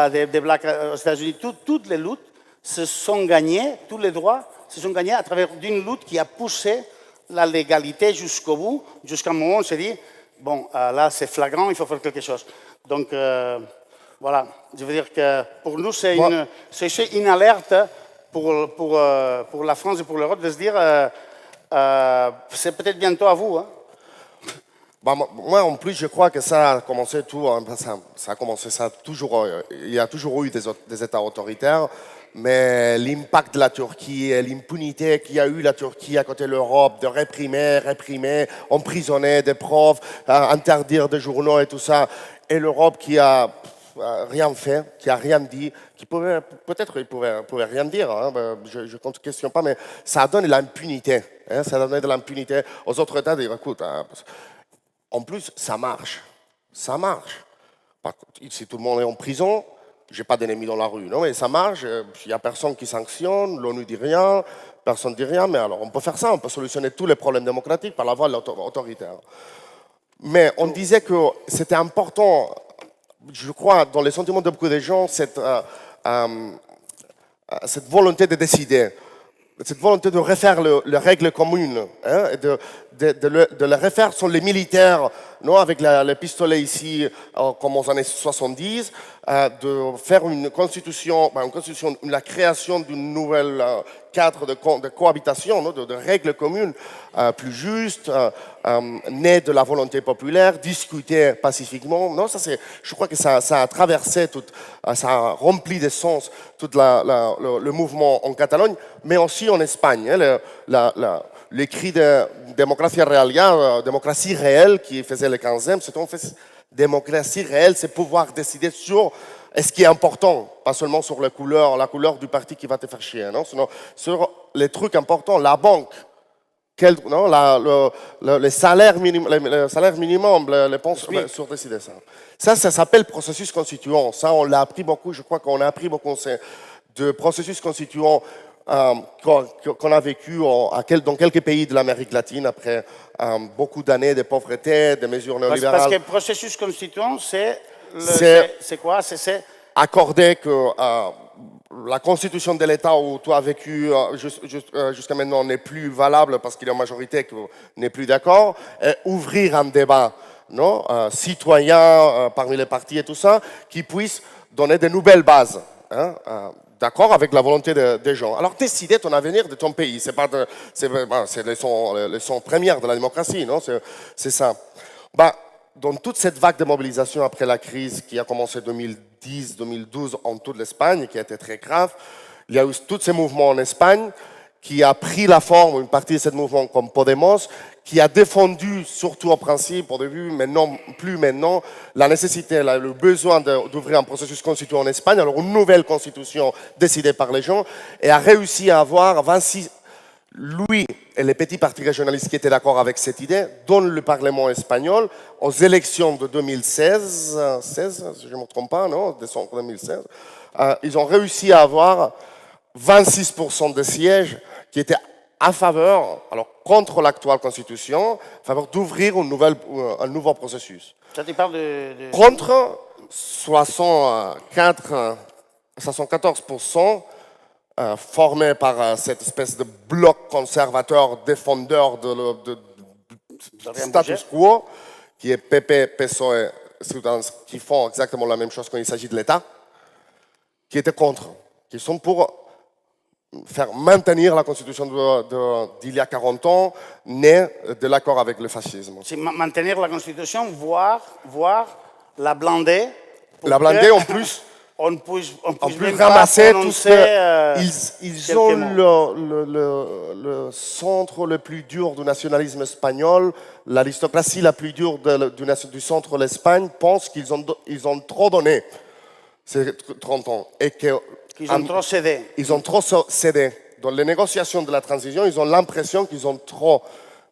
des Blacks aux États-Unis, toutes les luttes se sont gagnées, tous les droits se sont gagnés à travers d'une lutte qui a poussé la légalité jusqu'au bout, jusqu'à un moment où on s'est dit, bon, là c'est flagrant, il faut faire quelque chose. Donc, voilà, je veux dire que pour nous, c'est une alerte pour la France et pour l'Europe de se dire, c'est peut-être bientôt à vous. Hein.
Bah, moi, en plus, je crois que ça a commencé il y a toujours eu des États autoritaires, mais l'impact de la Turquie et l'impunité qu'il y a eu la Turquie à côté de l'Europe, de réprimer, emprisonner des profs, interdire des journaux et tout ça, et l'Europe qui a rien fait, qui a rien dit, qui pouvait rien dire, hein, je ne questionne pas, mais ça a donné de l'impunité, hein, ça a donné de l'impunité aux autres États de dire, écoute, en plus, ça marche. Si tout le monde est en prison, je n'ai pas d'ennemis dans la rue, non, mais ça marche, il n'y a personne qui sanctionne, l'ONU ne dit rien, personne ne dit rien, mais alors on peut faire ça, on peut solutionner tous les problèmes démocratiques par la voie autoritaire. Mais on disait que c'était important, je crois, dans les sentiments de beaucoup de gens, cette volonté de décider, cette volonté de refaire les règles communes, hein, et de les refaire sur les militaires, non, avec les pistolets ici, comme aux années 70, de faire une constitution, la création d'une nouvelle cadre de cohabitation, non, de règles communes plus justes, nées de la volonté populaire, discutées pacifiquement. Non, je crois que ça a traversé, ça a rempli de sens tout le mouvement en Catalogne, mais aussi en Espagne. Hein, l'écrit de démocratie réelle, démocratie réelle qui faisait le 15e, c'est en fait démocratie réelle, c'est pouvoir décider sur ce qui est important, pas seulement sur la couleur du parti qui va te faire chier, non, sinon sur les trucs importants, la banque, le salaire minimum, les pensions, oui. Sur décider ça. Ça s'appelle processus constituant. Ça, on l'a appris beaucoup, je crois qu'on a appris beaucoup de processus constituant qu'on a vécu dans quelques pays de l'Amérique latine après beaucoup d'années de pauvreté, de mesures néolibérales.
Parce que le processus constituant, c'est quoi? C'est
accorder que la constitution de l'État où tu as vécu jusqu'à maintenant n'est plus valable parce qu'il y a une majorité qui n'est plus d'accord, et ouvrir un débat, non, citoyen parmi les partis et tout ça, qui puisse donner de nouvelles bases. Hein, d'accord avec la volonté des gens. Alors, décider ton avenir de ton pays, c'est les leçons premières de la démocratie, non? C'est ça. Dans toute cette vague de mobilisation après la crise qui a commencé 2010-2012 en toute l'Espagne, qui a été très grave, il y a eu tous ces mouvements en Espagne qui a pris la forme, une partie de ce mouvement comme Podemos, qui a défendu, surtout au principe, au début, mais non plus maintenant, la nécessité, le besoin d'ouvrir un processus constituant en Espagne, alors une nouvelle constitution décidée par les gens, et a réussi à avoir 26, lui et les petits partis régionalistes qui étaient d'accord avec cette idée, dans le Parlement espagnol, aux élections de 2016, si je ne me trompe pas, non, décembre 2016, ils ont réussi à avoir 26% des sièges qui étaient à faveur, alors contre l'actuelle constitution, à faveur d'ouvrir un nouveau processus.
Ça, tu parles
Contre 74% formés par cette espèce de bloc conservateur défendeur de status quo, qui est PP, PSOE, qui font exactement la même chose quand il s'agit de l'État, qui étaient contre, qui sont pour faire maintenir la constitution d'il y a 40 ans, née de l'accord avec le fascisme.
C'est maintenir la constitution, voire la blinder.
La blinder en plus
on peut
plus
même pas
ramasser tout
prononcer,
ce ils
quelques
ont
mots.
le centre le plus dur du nationalisme espagnol, l'aristocratie la plus dure du centre de l'Espagne pense qu'ils ont trop donné ces 30 ans et
Qu'ils ont trop cédé.
ils ont trop cédé. Dans les négociations de la transition, ils ont l'impression qu'ils ont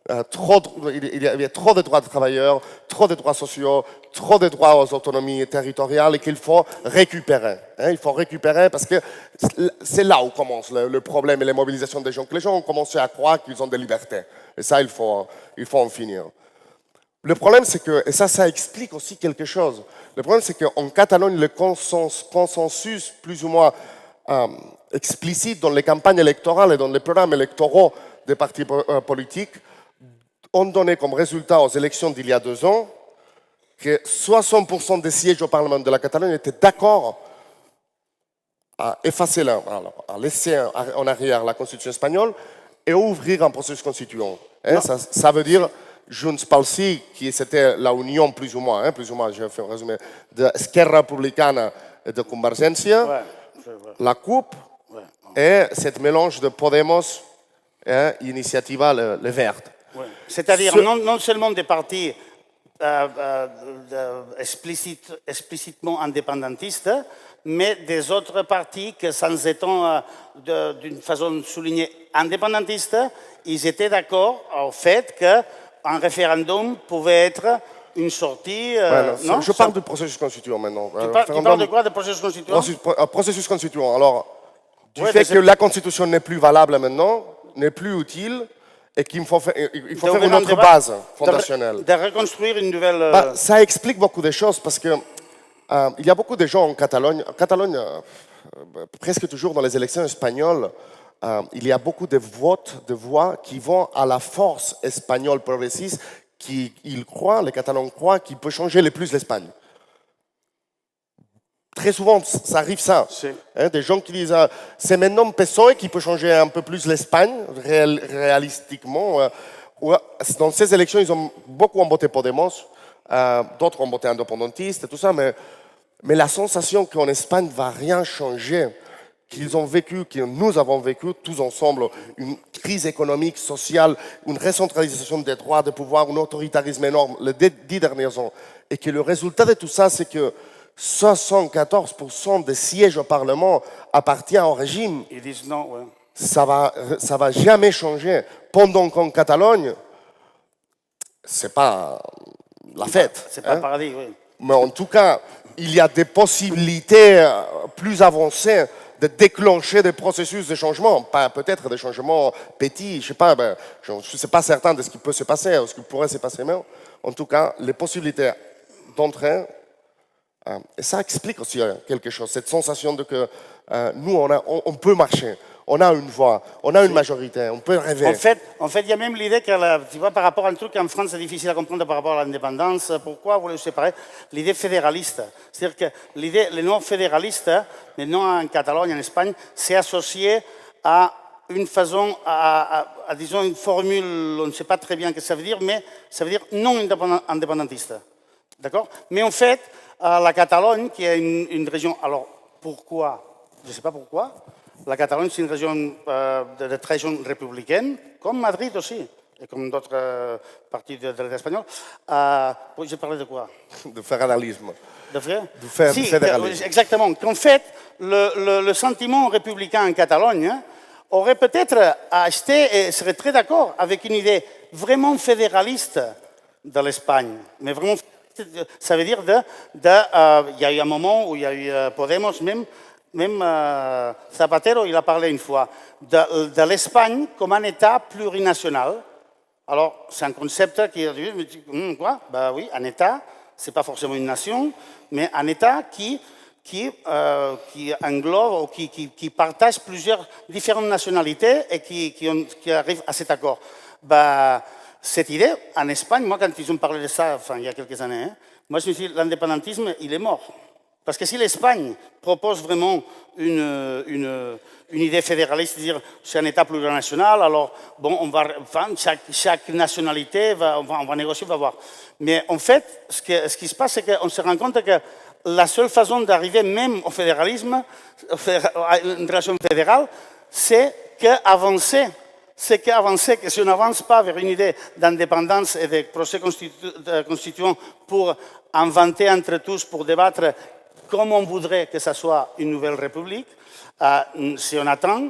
il y avait trop de droits de travailleurs, trop de droits sociaux, trop de droits aux autonomies territoriales et qu'il faut récupérer. Il faut récupérer parce que c'est là où commence le problème et les mobilisations des gens, que les gens ont commencé à croire qu'ils ont des libertés. Et ça, il faut en finir. Le problème, c'est que, et ça explique aussi quelque chose, le problème, c'est qu'en Catalogne, le consensus plus ou moins explicite dans les campagnes électorales et dans les programmes électoraux des partis politiques ont donné comme résultat aux élections d'il y a 2 ans que 60% des sièges au Parlement de la Catalogne étaient d'accord à effacer à laisser en arrière la Constitution espagnole et ouvrir un processus constituant. Ça veut dire Junts pel Sí, qui c'était la union plus ou moins, je fais un résumé, de Esquerra Republicana et de Convergència, la CUP et ce mélange de Podemos et Iniciativa Les Verts.
Ouais. C'est-à-dire non seulement des partis explicitement indépendantistes, mais des autres partis que, sans étant d'une façon soulignée indépendantiste, ils étaient d'accord au fait qu'un référendum pouvait être une sortie. Non,
je parle du processus constituant maintenant.
Tu parles de quoi, de processus constituant?
Processus constituant. Alors, du fait que la Constitution n'est plus valable maintenant, n'est plus utile, et qu'il faut faire une autre base fondationnelle.
De reconstruire une nouvelle...
Ça explique beaucoup de choses parce que il y a beaucoup de gens en Catalogne. En Catalogne, presque toujours dans les élections espagnoles, il y a beaucoup de voix qui vont à la force espagnole progressiste les Catalans croient qu'il peut changer le plus l'Espagne. Très souvent, ça arrive ça. Des gens qui disent c'est maintenant PSOE qui peut changer un peu plus l'Espagne, réalistiquement. Dans ces élections, beaucoup ont voté Podemos, d'autres ont voté indépendantistes et tout ça, mais la sensation qu'en Espagne ne va rien changer, que nous avons vécu tous ensemble, une crise économique, sociale, une recentralisation des droits, des pouvoirs, un autoritarisme énorme les 10 derniers ans, et que le résultat de tout ça, c'est que 74% des sièges au Parlement appartiennent au régime.
Ils disent non, ouais.
Ça va jamais changer. Pendant qu'en Catalogne, c'est pas la fête.
C'est pas le paradis, oui.
Mais en tout cas, il y a des possibilités plus avancées de déclencher des processus de changement, pas peut-être des changements petits, je sais pas, je ne suis pas certain de ce qui peut se passer, ou ce qui pourrait se passer, mais en tout cas, les possibilités d'entrer. Et ça explique aussi quelque chose, cette sensation de que nous, on peut marcher, on a une voix, on a une majorité, on peut rêver.
En fait, il y a même l'idée que, tu vois, par rapport à un truc qu'en France, c'est difficile à comprendre par rapport à l'indépendance, pourquoi vous le séparez, l'idée fédéraliste. C'est-à-dire que le nom fédéraliste, le nom en Catalogne, en Espagne, c'est associé à une façon, disons, une formule, on ne sait pas très bien ce que ça veut dire, mais ça veut dire non indépendantiste. D'accord? Mais en fait, la Catalogne, qui est une région... Alors, pourquoi? Je ne sais pas pourquoi. La Catalogne, c'est une région de tradition républicaine, comme Madrid aussi, et comme d'autres parties de l'État espagnol. J'ai parlé de quoi?
De fédéralisme.
De vrai?
De fédéralisme.
Exactement. Qu'en fait, le sentiment républicain en Catalogne aurait peut-être acheté et serait très d'accord avec une idée vraiment fédéraliste de l'Espagne. Mais vraiment, ça veut dire il y a eu un moment où il y a eu Podemos même Zapatero, il a parlé une fois de l'Espagne comme un État plurinational. Alors, c'est un concept qui dit, quoi? Ben oui, un État, ce n'est pas forcément une nation, mais un État qui englobe ou qui partage plusieurs différentes nationalités et qui arrive à cet accord. Ben, cette idée, en Espagne, moi, quand ils ont parlé de ça, il y a quelques années, moi, je me suis dit, l'indépendantisme, il est mort. Parce que si l'Espagne propose vraiment une idée fédéraliste, c'est-à-dire c'est un État plurinational, alors bon, chaque nationalité, on va négocier, on va voir. Mais en fait, ce qui se passe, c'est qu'on se rend compte que la seule façon d'arriver même au fédéralisme, à une relation fédérale, c'est qu'avancer. C'est qu'avancer, que si on n'avance pas vers une idée d'indépendance et de procès constituant pour inventer entre tous, pour débattre comme on voudrait que ça soit une nouvelle république, si on attend,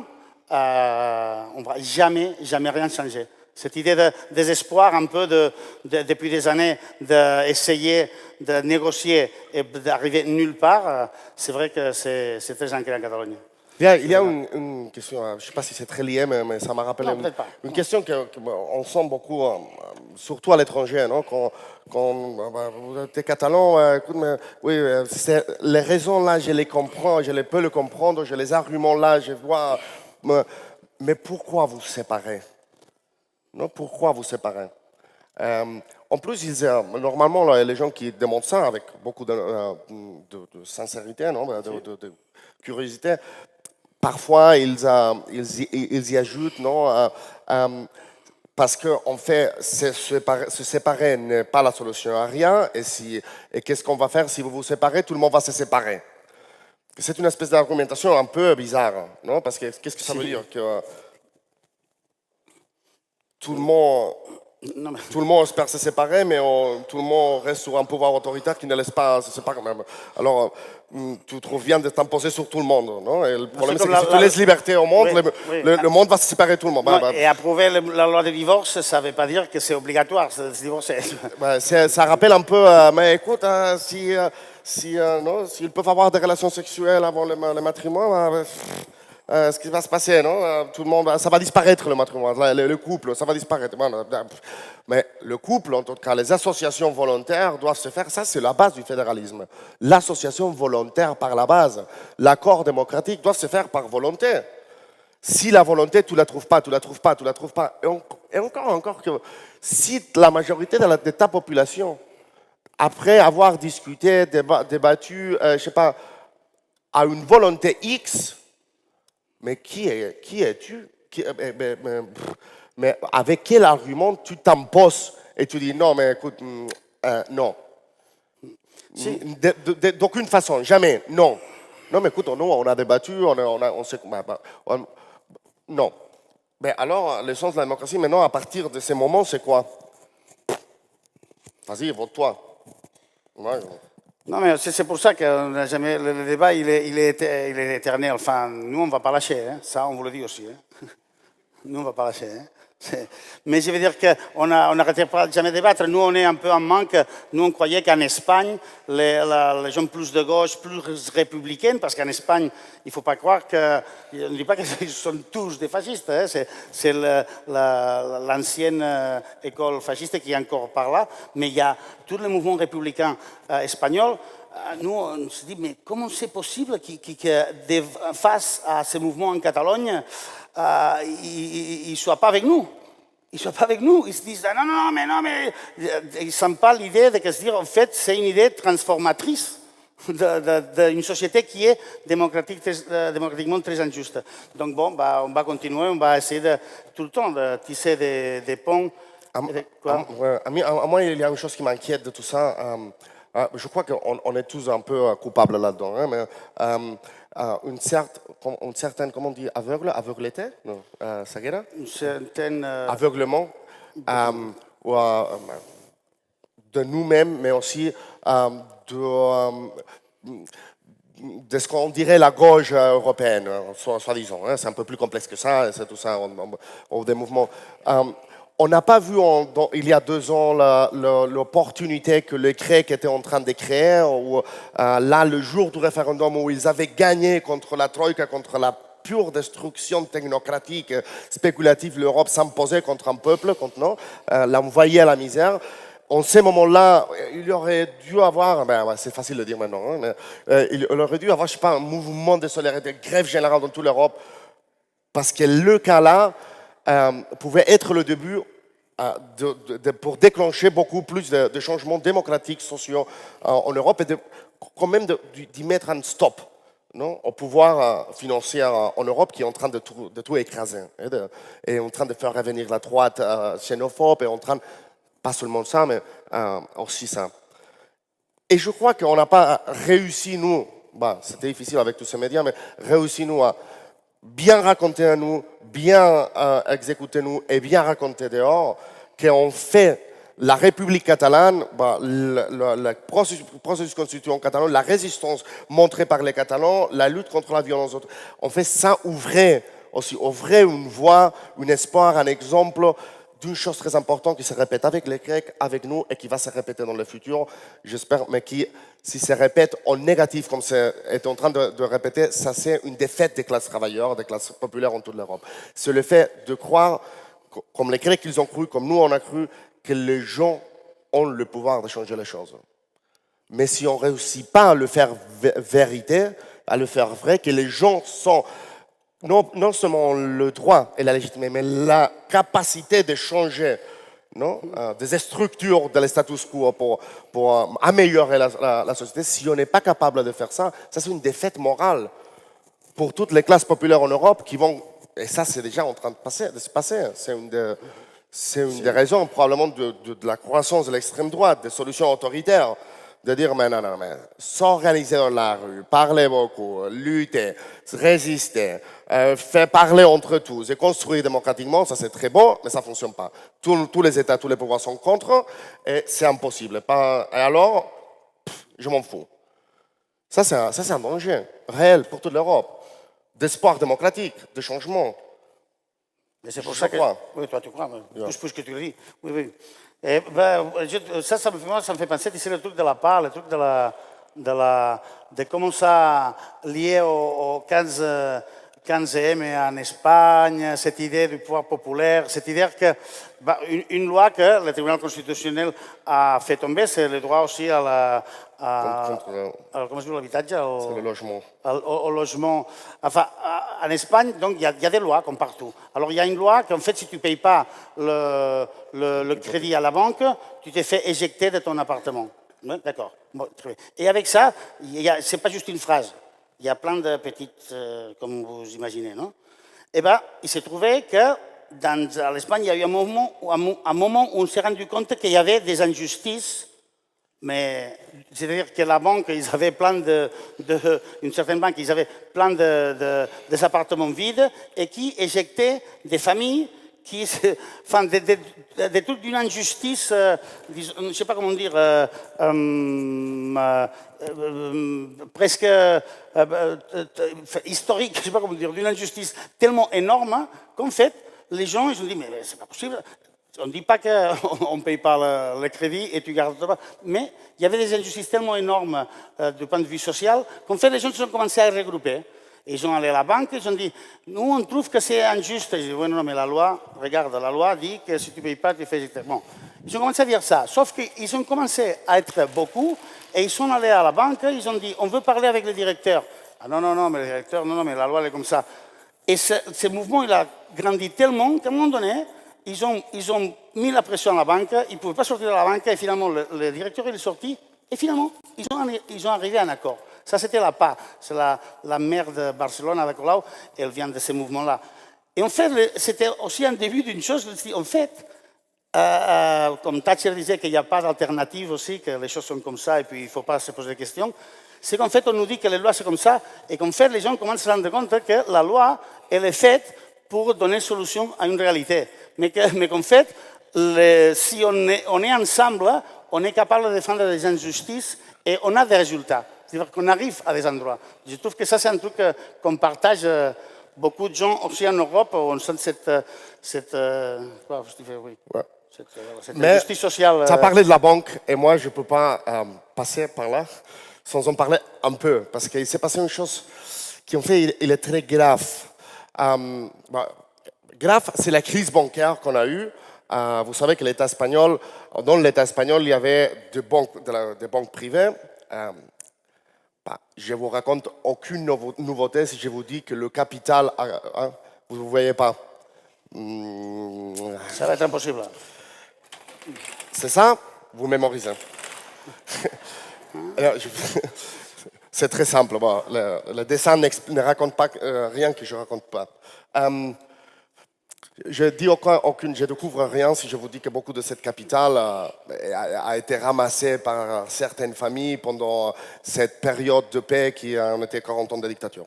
on ne va jamais rien changer. Cette idée de désespoir un peu depuis des années d'essayer de négocier et d'arriver nulle part, c'est vrai que c'est très ancré en Catalogne.
Il y a une question, je ne sais pas si c'est très lié, mais ça m'a rappelé une question qu'on sent beaucoup, surtout à l'étranger, non? Quand tu es catalan, écoute, mais, oui, les raisons là, je les comprends, je les peux les comprendre, je les arguments là, je vois, mais pourquoi vous séparez? Non, pourquoi vous séparez? En plus, normalement, les gens qui demandent ça avec beaucoup de sincérité, non? De curiosité, parfois, ils y ajoutent, non, parce qu'en fait, se séparer n'est pas la solution à rien. Et qu'est-ce qu'on va faire si vous vous séparez? Tout le monde va se séparer. C'est une espèce d'argumentation un peu bizarre, non? Parce que qu'est-ce que ça veut dire? Que tout le monde espère se séparer, mais tout le monde reste sur un pouvoir autoritaire qui ne laisse pas se séparer même. Alors, tu trouves bien de t'imposer sur tout le monde, non? Et le problème, c'est que si tu laisses liberté au monde, le monde va se séparer tout le monde.
Non, et approuver la loi de divorce, ça ne veut pas dire que c'est obligatoire de se divorcer.
Ça rappelle un peu, mais écoute, s'ils peuvent avoir des relations sexuelles avant le matrimonio, ce qui va se passer, non? Tout le monde, ça va disparaître le matrimonio, le couple, ça va disparaître. Mais le couple, en tout cas, les associations volontaires doivent se faire. Ça, c'est la base du fédéralisme. L'association volontaire par la base, l'accord démocratique doit se faire par volonté. Si la volonté, tu la trouves pas. Et encore que si la majorité de ta population, après avoir discuté, débattu, je sais pas, a une volonté X. Mais qui es-tu? Mais avec quel argument tu t'imposes et tu dis non, mais écoute, non. Si. D'aucune façon, jamais, non. Non, mais écoute, nous, on a débattu, on sait. Non. Mais alors, le sens de la démocratie, maintenant, à partir de ces moments, c'est quoi? Vas-y, vote-toi. Ouais.
Non, mais c'est pour ça que le débat, il est éternel. Enfin, nous, on ne va pas lâcher. Hein. Ça, on vous le dit aussi. Hein. Nous, on ne va pas lâcher. Hein. Mais je veux dire qu'on n'arrêtait pas de jamais débattre. Nous, on est un peu en manque. Nous, on croyait qu'en Espagne, les gens plus de gauche, plus républicains, parce qu'en Espagne, il ne faut pas croire que... Je ne dis pas qu'ils sont tous des fascistes. Hein. C'est l'ancienne école fasciste qui est encore par là. Mais il y a tout le mouvement républicain espagnol. Nous, on se dit, mais comment c'est possible que face à ce mouvement en Catalogne, ils ne soient pas avec nous? Ils ne soient pas avec nous. Ils se disent, non, mais ils ne sentent pas l'idée de se dire, en fait, c'est une idée transformatrice d'une société qui est démocratiquement très injuste. Donc bon, on va continuer, on va essayer tout le temps de tisser des ponts.
Moi, il y a une chose qui m'inquiète de tout ça. Je crois qu'on est tous un peu coupables là-dedans, hein, mais une certaine, comment on dit, aveugleté, non, ceguera?
Une certaine...
aveuglement de nous-mêmes, mais aussi de ce qu'on dirait la gauche européenne, soi-disant. Hein, c'est un peu plus complexe que ça, c'est tout ça, des mouvements. On n'a pas vu il y a 2 ans l'opportunité que les Grecs étaient en train de créer, où, là, le jour du référendum où ils avaient gagné contre la Troïka, contre la pure destruction technocratique, spéculative, l'Europe s'imposait contre un peuple, l'envoyer à la misère. En ces moments-là, il aurait dû avoir, c'est facile de dire maintenant, hein, mais, il aurait dû avoir, je sais pas, un mouvement de solidarité, grève générale dans toute l'Europe, parce que le cas-là pouvait être le début pour déclencher beaucoup plus de changements démocratiques, sociaux en Europe, et quand même d'y mettre un stop, non, au pouvoir financier en Europe qui est en train de tout écraser, et en train de faire revenir la droite xénophobe, et en train, pas seulement ça, mais aussi ça. Et je crois qu'on n'a pas réussi, nous, c'était difficile avec tous ces médias, mais réussi, nous, à bien raconter à nous, bien exécuter nous et bien raconter dehors qu'on fait la République catalane, le processus constituant catalan, la résistance montrée par les Catalans, la lutte contre la violence, on fait ça ouvrir une voie, un espoir, un exemple d'une chose très importante qui se répète avec les Grecs, avec nous, et qui va se répéter dans le futur, j'espère, mais qui, si se répète en négatif, comme c'est en train de répéter, ça c'est une défaite des classes travailleurs, des classes populaires en toute l'Europe. C'est le fait de croire, comme les Grecs ils ont cru, comme nous on a cru, que les gens ont le pouvoir de changer les choses. Mais si on ne réussit pas à le faire vérité, à le faire vrai, que les gens sont non seulement le droit et la légitimité, mais la capacité de changer des structures de status quo pour améliorer la société, si on n'est pas capable de faire ça, ça c'est une défaite morale pour toutes les classes populaires en Europe qui vont, et ça c'est déjà en train de se passer, c'est une des raisons probablement de la croissance de l'extrême droite, des solutions autoritaires, de dire mais non, mais s'organiser dans la rue, parler beaucoup, lutter, résister, faire parler entre tous et construire démocratiquement, ça c'est très beau, mais ça ne fonctionne pas. Tous les États, tous les pouvoirs sont contre et c'est impossible. Et alors, je m'en fous. Ça c'est un danger réel pour toute l'Europe, d'espoir démocratique, de changement.
Mais c'est pour ça que... Oui, toi tu crois, plus que tu le dis. Oui, oui. Et ça me fait penser, tu sais, le truc de la part, le truc de comment ça lié au 15e en Espagne, cette idée du pouvoir populaire, cette idée que une loi que le tribunal constitutionnel a fait tomber, c'est le droit aussi à comment se dit l'habitatge?
C'est le logement.
Au logement. Enfin, en Espagne, donc, il y a des lois comme partout. Alors, il y a une loi qu'en fait, si tu ne payes pas le crédit à la banque, tu t'es fait éjecter de ton appartement. Ouais, d'accord. Bon, et avec ça, ce n'est pas juste une phrase. Il y a plein de petites, comme vous imaginez, non? Eh bien, il s'est trouvé que dans l'Espagne, il y a eu un moment où on s'est rendu compte qu'il y avait des injustices. Mais c'est-à-dire que la banque, ils avaient une certaine banque, ils avaient plein des appartements vides et qui éjectaient des familles enfin, des trucs d'une injustice, je ne sais pas comment dire, presque historique, je ne sais pas comment dire, d'une injustice tellement énorme qu'en fait, les gens, ils ont dit, mais c'est pas possible. On ne dit pas qu'on ne paye pas le crédit et tu gardes pas, mais il y avait des injustices tellement énormes du point de vue social qu'en fait, les gens se sont commencé à regrouper. Ils sont allés à la banque, ils ont dit, nous, on trouve que c'est injuste. Ils ont dit, oui, non, mais la loi, regarde, la loi dit que si tu ne payes pas, tu fais exactement. Ils ont commencé à dire ça, sauf qu'ils ont commencé à être beaucoup et ils sont allés à la banque, ils ont dit, on veut parler avec le directeur. Ah non, mais le directeur, non, mais la loi, elle est comme ça. Et ce mouvement, il a grandi tellement qu'à un moment donné, ils ont mis la pression à la banque, ils ne pouvaient pas sortir de la banque et finalement, le directeur il est sorti et finalement, ils ont arrivé à un accord. Ça, c'était la PA, c'est la maire de Barcelone, Ada Colau, elle vient de ce mouvement-là. Et en fait, c'était aussi un début d'une chose, en fait, comme Thatcher disait qu'il n'y a pas d'alternative aussi, que les choses sont comme ça et puis il ne faut pas se poser de questions, c'est qu'en fait, on nous dit que les lois, c'est comme ça et qu'en fait, les gens commencent à se rendre compte que la loi, elle est faite pour donner solution à une réalité. Mais qu'en fait, si on est ensemble, on est capable de défendre des injustices et on a des résultats. C'est-à-dire qu'on arrive à des endroits. Je trouve que ça, c'est un truc qu'on partage beaucoup de gens aussi en Europe, où on sent cette injustice sociale.
Tu as parlé de la banque et moi, je ne peux pas passer par là sans en parler un peu, parce qu'il s'est passé une chose qui, en fait, il est très grave. Grave, c'est la crise bancaire qu'on a eue. Vous savez que l'État espagnol, dans l'État espagnol, il y avait des banques privées. Je ne vous raconte aucune nouveauté si je vous dis que le capital, vous ne voyez pas.
Ça va être impossible.
C'est ça, vous mémorisez. C'est très simple. Bon, le dessin ne raconte pas rien que je ne raconte pas. Je découvre rien si je vous dis que beaucoup de cette capitale a été ramassée par certaines familles pendant cette période de paix qui a été 40 ans de dictature.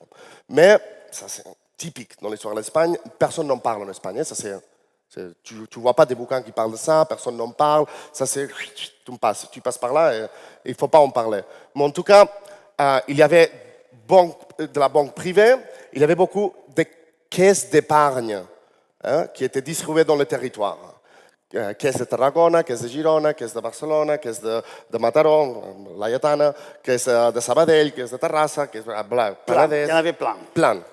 Mais ça c'est typique dans l'histoire de l'Espagne. Personne n'en parle en Espagne. Tu ne vois pas des bouquins qui parlent de ça, personne n'en parle. Ça c'est tu passes par là et il ne faut pas en parler. Mais en tout cas, il y avait de la banque privée, il y avait beaucoup de caisses d'épargne qui étaient distribuées dans le territoire. Caisse de Tarragona, caisse de Girona, caisse de Barcelona, caisse de Mataró, Laietana, caisse de Sabadell, caisse de Terrassa, caisse de
Il y en avait plein.
Plein.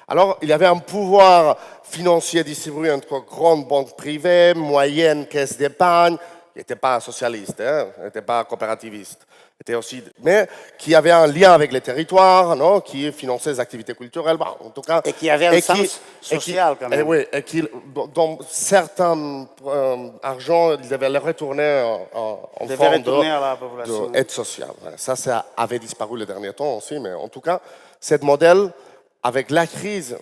Alors, il y avait un pouvoir financier distribué entre grandes banques privées, moyennes caisses d'épargne, qui n'étaient pas socialistes, n'étaient pas coopérativistes, mais qui avaient un lien avec les territoires, non, qui finançaient les activités culturelles, en tout cas.
Et qui avaient un sens social quand même.
Oui, et qui, dans certains argent, ils devaient le retourner en forme d'aide sociale. Ça avait disparu les derniers temps aussi, mais en tout cas, ce modèle, avec la crise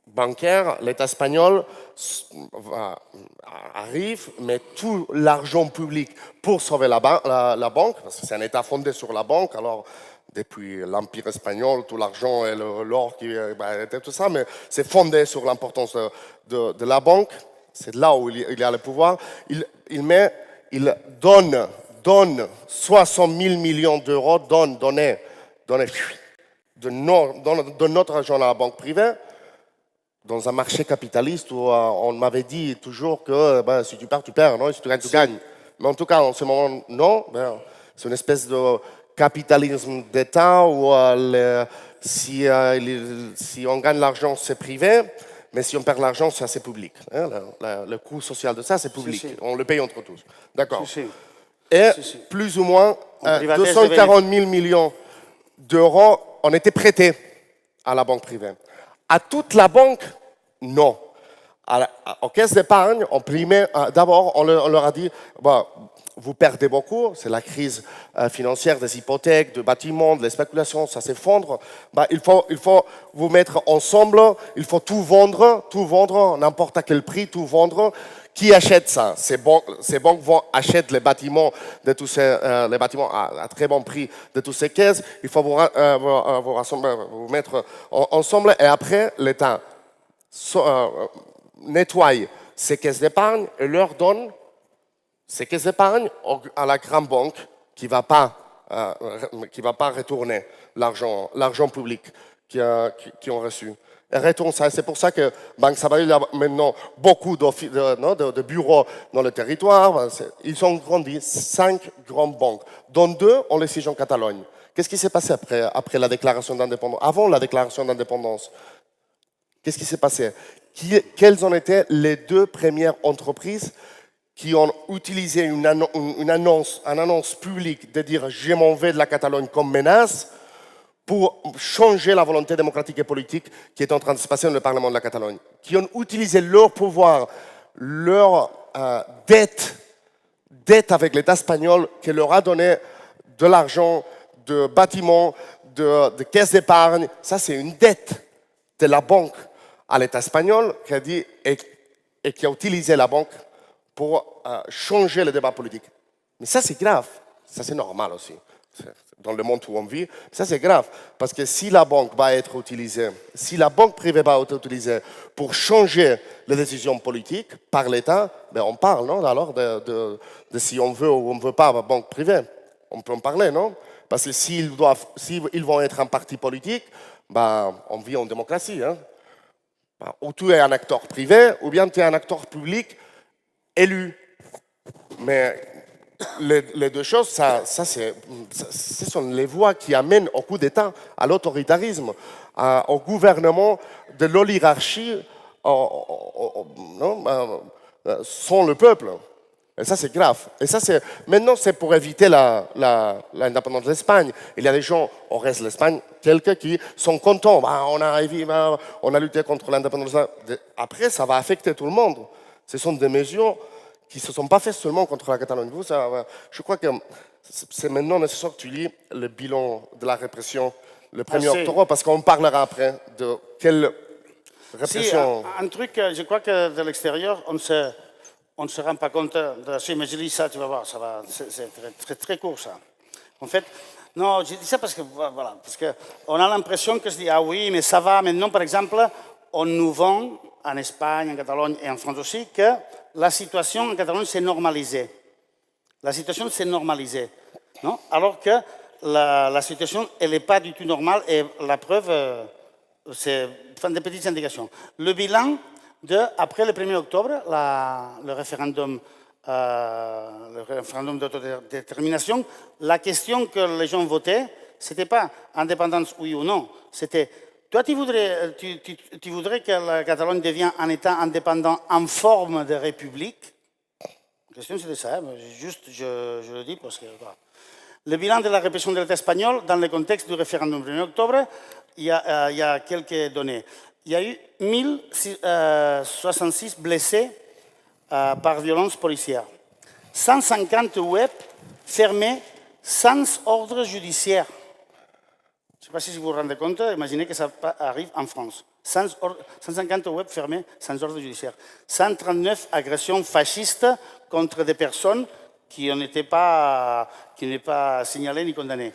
bancaire, l'État espagnol arrive, met tout l'argent public pour sauver la banque, parce que c'est un État fondé sur la banque, alors depuis l'Empire espagnol, tout l'argent et l'or qui était tout ça, mais c'est fondé sur l'importance de la banque, c'est là où il y a le pouvoir. Il donne 60 000 millions d'euros, donner de notre argent à la banque privée, dans un marché capitaliste où on m'avait dit toujours que si tu perds, tu perds, non? Si tu gagnes, tu gagnes. Mais en tout cas, en ce moment, non. C'est une espèce de capitalisme d'État où si on gagne l'argent, c'est privé, mais si on perd l'argent, c'est public. Le coût social de ça, c'est public. On le paye entre tous. D'accord. Et plus ou moins 240 000 millions d'euros ont été prêtés à la banque privée. À toute la banque, non. Aux caisses d'épargne, d'abord, on leur a dit, vous perdez beaucoup, c'est la crise financière des hypothèques, de bâtiments, de la spéculation, ça s'effondre. Il faut vous mettre ensemble, il faut tout vendre, n'importe à quel prix, tout vendre. Qui achète ça? Ces banques vont acheter les bâtiments de tous les bâtiments à très bon prix de toutes ces caisses. Il faut vous mettre ensemble et après l'État nettoie ces caisses d'épargne et leur donne ces caisses d'épargne à la grande banque qui va pas retourner l'argent public qui ont reçu. C'est pour ça que Banque Sabadell a maintenant beaucoup de bureaux dans le territoire. Ils ont grandi 5 grandes banques, dont 2 ont les sièges en Catalogne. Qu'est-ce qui s'est passé après la déclaration d'indépendance? Avant la déclaration d'indépendance, qu'est-ce qui s'est passé? Quelles ont été les 2 premières entreprises qui ont utilisé une annonce publique de dire « je m'en vais de la Catalogne comme menace » pour changer la volonté démocratique et politique qui est en train de se passer dans le Parlement de la Catalogne, qui ont utilisé leur pouvoir, leur dette avec l'État espagnol, qui leur a donné de l'argent, de bâtiments, de caisses d'épargne. Ça, c'est une dette de la banque à l'État espagnol qui a dit, et qui a utilisé la banque pour changer le débat politique. Mais ça, c'est grave. Ça, c'est normal aussi. Dans le monde où on vit, ça c'est grave, parce que si la banque va être utilisée, si la banque privée va être utilisée pour changer les décisions politiques par l'État, on parle, non, alors de si on veut ou on ne veut pas la banque privée. On peut en parler, non? Parce que s'ils vont être un parti politique, on vit en démocratie. Ou tu es un acteur privé, ou bien tu es un acteur public élu. Mais les 2 choses, ce sont les voies qui amènent au coup d'État, à l'autoritarisme, au gouvernement de l'oligarchie sans le peuple. Et ça, c'est grave. Et ça, maintenant, c'est pour éviter l'indépendance de l'Espagne. Il y a des gens au reste de l'Espagne, quelques qui sont contents. On a lutté contre l'indépendance. Après, ça va affecter tout le monde. Ce sont des mesures qui ne se sont pas faites seulement contre la Catalogne. Je crois que c'est maintenant nécessaire que tu lis le bilan de la répression le 1er octobre, parce qu'on parlera après de répression.
Un truc, je crois que de l'extérieur, on ne se rend pas compte de ça. Mais je lis ça, tu vas voir, c'est très court ça. En fait, non, je dis ça parce que, voilà, parce qu'on a l'impression que je dis, ah oui, mais ça va. Maintenant, par exemple, on nous vend, en Espagne, en Catalogne et en France aussi, que la situation en Catalogne s'est normalisée. La situation s'est normalisée, non? Alors que la situation, elle n'est pas du tout normale et la preuve, c'est des petites indications. Le bilan après le 1er octobre, le référendum d'autodétermination, la question que les gens votaient, ce n'était pas indépendance oui ou non, c'était toi tu voudrais que la Catalogne devienne un État indépendant en forme de république? La question c'était ça, juste je le dis parce que... Voilà. Le bilan de la répression de l'État espagnol dans le contexte du référendum du 1er octobre, il y a quelques données. Il y a eu 1066 blessés par violence policière, 150 web fermés sans ordre judiciaire. Je ne sais pas si vous vous rendez compte, imaginez que ça arrive en France. 150 web fermés sans ordre judiciaire. 139 agressions fascistes contre des personnes qui n'étaient pas signalées ni condamnées.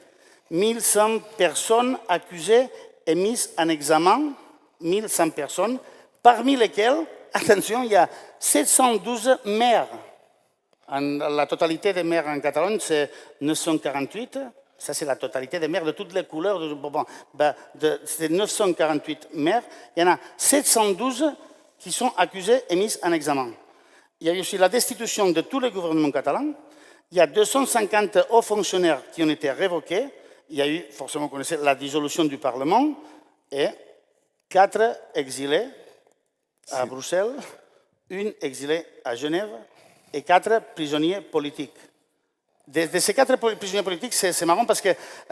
1100 personnes accusées et mises en examen, 1100 personnes, parmi lesquelles, attention, il y a 712 maires. La totalité des maires en Catalogne, c'est 948. Ça, c'est la totalité des maires de toutes les couleurs. C'est 948 maires. Il y en a 712 qui sont accusés et mis en examen. Il y a eu aussi la destitution de tous les gouvernements catalans. Il y a 250 hauts fonctionnaires qui ont été révoqués. Il y a eu, forcément, vous connaissez, la dissolution du Parlement et 4 exilés à Bruxelles, 1 exilée à Genève et 4 prisonniers politiques. De ces 4 prisonniers politiques, c'est marrant parce que,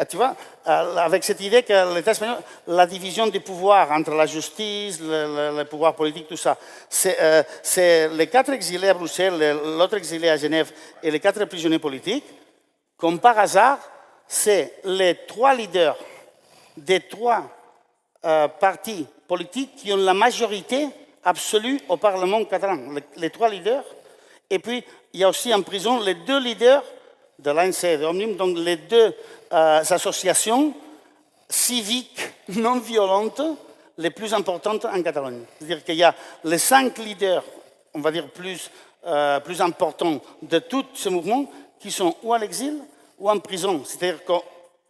tu vois, avec cette idée que l'État espagnol, la division des pouvoirs entre la justice, le pouvoir politique, tout ça, c'est les 4 exilés à Bruxelles, l'autre exilé à Genève et les 4 prisonniers politiques, comme par hasard, c'est les 3 leaders des 3 partis politiques qui ont la majorité absolue au Parlement catalan, les 3 leaders. Et puis, il y a aussi en prison les 2 leaders de l'ANC et de Òmnium, donc les 2 associations civiques non violentes les plus importantes en Catalogne. C'est-à-dire qu'il y a les 5 leaders, on va dire plus importants de tous ces mouvements qui sont ou à l'exil ou en prison. C'est-à-dire que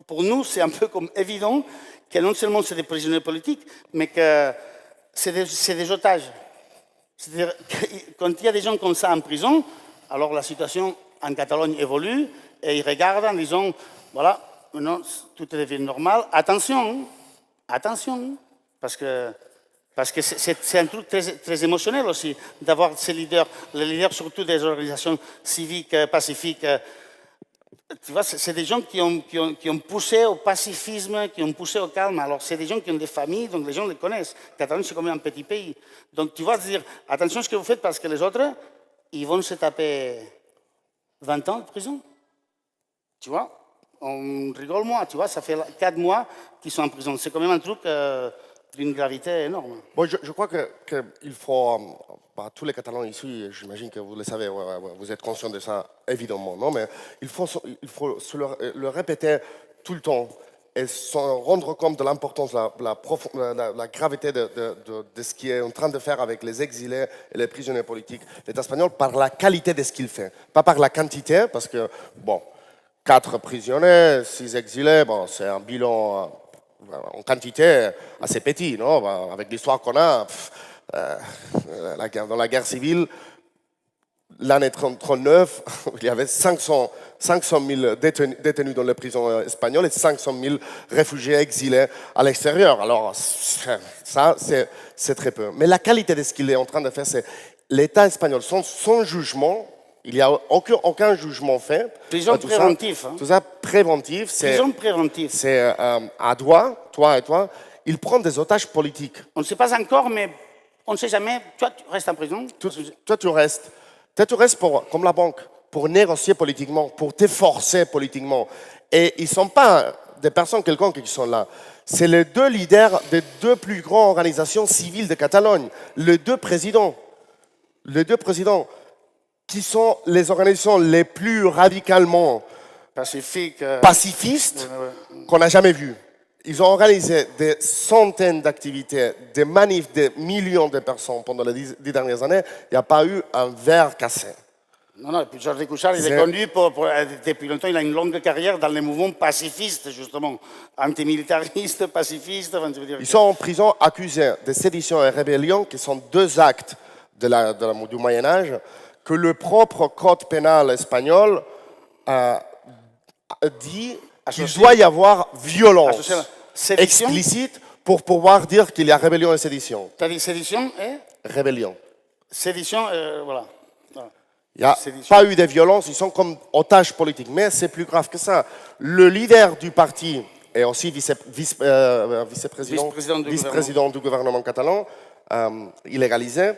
pour nous, c'est un peu comme évident que non seulement c'est des prisonniers politiques, mais que c'est des otages. C'est-à-dire que quand il y a des gens comme ça en prison, alors la situation en Catalogne évolue et ils regardent en disant, voilà, maintenant tout devient normal. Attention, parce que c'est un truc très émotionnel aussi d'avoir ces leaders, les leaders surtout des organisations civiques, pacifiques. Tu vois, c'est des gens qui ont poussé au pacifisme, qui ont poussé au calme. Alors, c'est des gens qui ont des familles, donc les gens les connaissent. Catalogne, c'est comme un petit pays. Donc, tu vas te dire, attention à ce que vous faites parce que les autres, ils vont se taper 20 ans de prison. Tu vois, on rigole moins, tu vois, ça fait 4 mois qu'ils sont en prison. C'est quand même un truc d'une gravité énorme.
Bon, je crois qu'il faut, tous les Catalans ici, j'imagine que vous le savez, vous êtes conscient de ça, évidemment, non, mais il faut se le répéter tout le temps et se rendre compte de l'importance, la gravité de ce qu'il est en train de faire avec les exilés et les prisonniers politiques. L'État espagnol, par la qualité de ce qu'il fait, pas par la quantité, parce que, bon, 4 prisonniers, 6 exilés, bon, c'est un bilan en quantité assez petit, non? Avec l'histoire qu'on a, dans la guerre civile, l'année 1939, il y avait 500 000 détenus dans les prisons espagnoles et 500 000 réfugiés exilés à l'extérieur. Alors, ça, c'est très peu. Mais la qualité de ce qu'il est en train de faire, c'est l'État espagnol, son jugement. Il n'y a aucun jugement fait.
Prison préventive.
Tout ça préventif.
Prison préventive.
C'est à toi et toi, il prend des otages politiques.
On ne sait pas encore, mais on ne sait jamais. Toi, tu restes en prison.
Toi, tu restes. Comme la banque, pour négocier politiquement, pour t'efforcer politiquement. Et ils ne sont pas des personnes quelconques qui sont là. C'est les deux leaders des deux plus grandes organisations civiles de Catalogne, les deux présidents qui sont les organisations les plus radicalement
Pacifique.
pacifistes qu'on n'a jamais vues. Ils ont organisé des centaines d'activités, des manifs, des millions de personnes pendant les 10 dernières années. Il n'y a pas eu un verre cassé.
Non, et puis Jordi Cuixart, il est connu depuis longtemps, il a une longue carrière dans les mouvements pacifistes, justement, antimilitaristes, pacifistes. Enfin, je veux dire
Ils sont en prison accusés de sédition et rébellion, qui sont deux actes du Moyen-Âge, que le propre code pénal espagnol dit qu'il doit y avoir violence explicite pour pouvoir dire qu'il y a rébellion et sédition.
Tu as dit sédition et
Rébellion.
Sédition, voilà.
Il n'y a pas eu de violence, ils sont comme otages politiques. Mais c'est plus grave que ça. Le leader du parti et aussi vice-président du gouvernement catalan, illégalisé,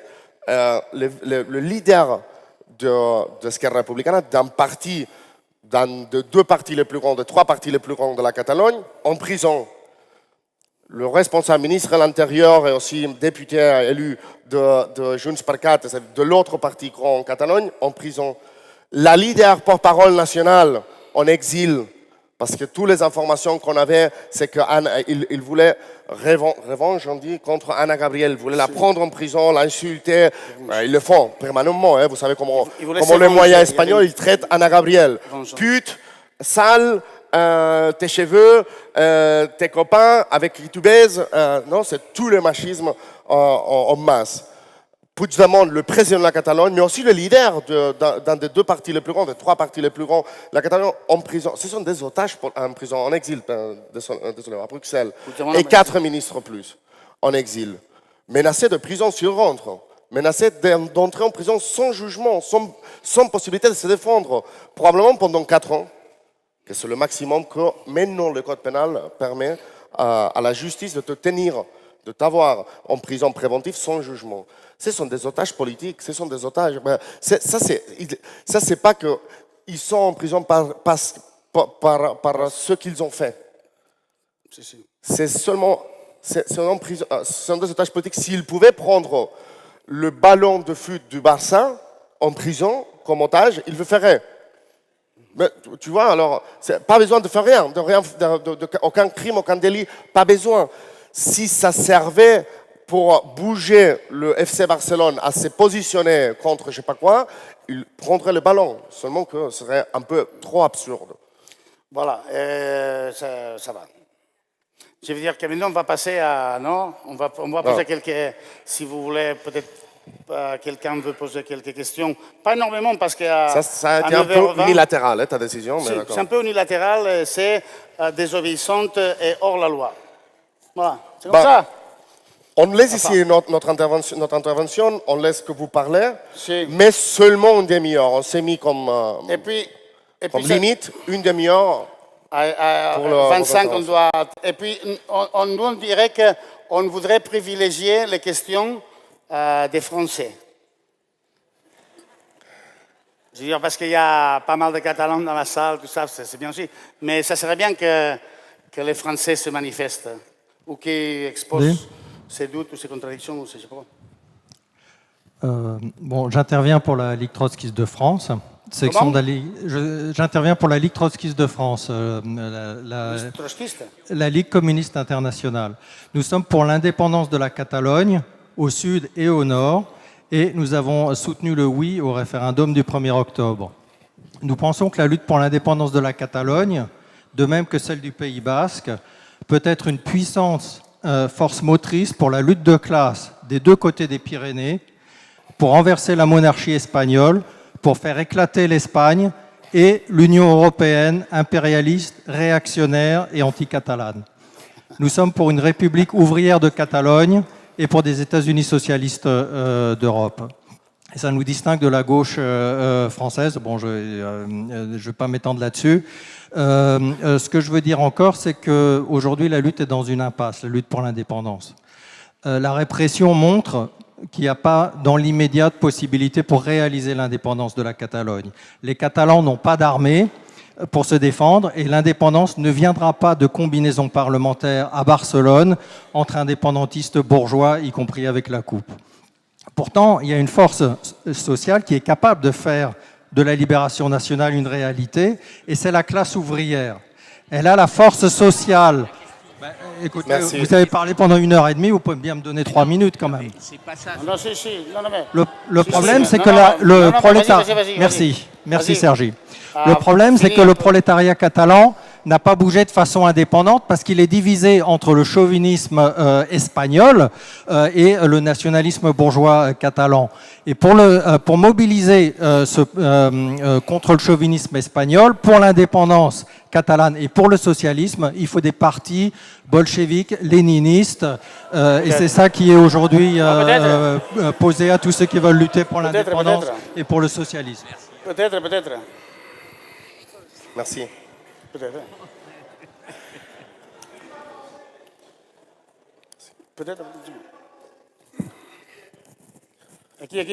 le leader de Esquerra Republicana, de deux partis les plus grands, de trois partis les plus grands de la Catalogne, en prison. Le responsable ministre de l'Intérieur et aussi député élu de Junts per Cat, de l'autre parti grand en Catalogne, en prison. La leader porte-parole nationale en exil, parce que toutes les informations qu'on avait, c'est qu'il voulait revanche, on dit, contre Anna Gabriel. Il voulait la prendre en prison, l'insulter. Ils le font permanemment. Hein. Vous savez comment les moyens espagnols ils traitent Anna Gabriel. Pute, sale, tes cheveux, tes copains avec qui tu baises. Non, c'est tout le machisme en masse. Puigdemont, le président de la Catalogne, mais aussi le leader d'un des deux partis les plus grands, des trois partis les plus grands, la Catalogne en prison. Ce sont des otages en prison, en exil, désolé, à Bruxelles. Et 4 ministres plus, en exil. Menacés de prison sur rentre. Menacés d'entrer en prison sans jugement, sans possibilité de se défendre. Probablement pendant 4 ans, que c'est le maximum que maintenant le code pénal permet à la justice de te tenir, de t'avoir en prison préventive sans jugement. Ce sont des otages politiques, ce sont des otages. Ça, c'est pas qu'ils sont en prison par ce qu'ils ont fait. C'est seulement, ce sont des otages politiques. S'ils pouvaient prendre le ballon de foot du Barça en prison comme otage, ils le feraient. Mais, tu vois, alors, pas besoin de faire rien, aucun crime, aucun délit, pas besoin. Si ça servait pour bouger le FC Barcelone à se positionner contre je ne sais pas quoi, il prendrait le ballon. Seulement que ce serait un peu trop absurde.
Voilà, ça va. Je veux dire que maintenant on va passer à... Non, on va poser quelques... Si vous voulez, peut-être quelqu'un veut poser quelques questions. Pas énormément parce que...
Ça a été un peu unilatéral, ta décision.
C'est un peu unilatéral, c'est désobéissante et hors la loi. Voilà, c'est comme ça.
On laisse ici notre intervention, on laisse que vous parlez, mais seulement une demi-heure. On s'est mis comme limite une demi-heure.
À 25, on doit... Et puis, on dirait qu'on voudrait privilégier les questions des Français. Je veux dire, parce qu'il y a pas mal de Catalans dans la salle, tout ça, c'est bien aussi. Mais ça serait bien que les Français se manifestent ou qu'ils exposent ses doutes ou ses contradictions, ou je ne sais pas.
Bon, j'interviens pour la Ligue trotskiste de France. J'interviens pour la Ligue trotskiste de France, la Ligue communiste internationale. Nous sommes pour l'indépendance de la Catalogne, au sud et au nord, et nous avons soutenu le oui au référendum du 1er octobre. Nous pensons que la lutte pour l'indépendance de la Catalogne, de même que celle du Pays basque, peut être une puissante force motrice pour la lutte de classe des deux côtés des Pyrénées, pour renverser la monarchie espagnole, pour faire éclater l'Espagne et l'Union européenne impérialiste, réactionnaire et anti-catalane. Nous sommes pour une république ouvrière de Catalogne et pour des États-Unis socialistes d'Europe. Et ça nous distingue de la gauche française. Bon, je ne vais pas m'étendre là-dessus. Ce que je veux dire encore, c'est qu'aujourd'hui, la lutte est dans une impasse, la lutte pour l'indépendance. La répression montre qu'il n'y a pas dans l'immédiat de possibilité pour réaliser l'indépendance de la Catalogne. Les Catalans n'ont pas d'armée, pour se défendre, et l'indépendance ne viendra pas de combinaison parlementaire à Barcelone entre indépendantistes bourgeois, y compris avec la coupe. Pourtant, il y a une force sociale qui est capable de faire de la libération nationale une réalité, et c'est la classe ouvrière. Elle a la force sociale. Écoutez,
Merci.
vous avez parlé pendant 1h30, vous pouvez bien me donner 3 minutes quand même.
Non, si. Non, mais...
Le problème, c'est
non,
que
non,
le
non,
prolétariat...
vas-y.
Merci
Vas-y.
Sergi.
Ah,
Le problème, c'est
fini
que
un
le
peu.
prolétariat catalan n'a pas bougé de façon indépendante parce qu'il est divisé entre le chauvinisme espagnol et le nationalisme bourgeois catalan. Et pour mobiliser contre le chauvinisme espagnol, pour l'indépendance catalane et pour le socialisme, il faut des partis bolcheviques, léninistes, et c'est ça qui est aujourd'hui posé à tous ceux qui veulent lutter pour l'indépendance et pour le socialisme.
Peut-être.
Merci.
Peut-être. Qui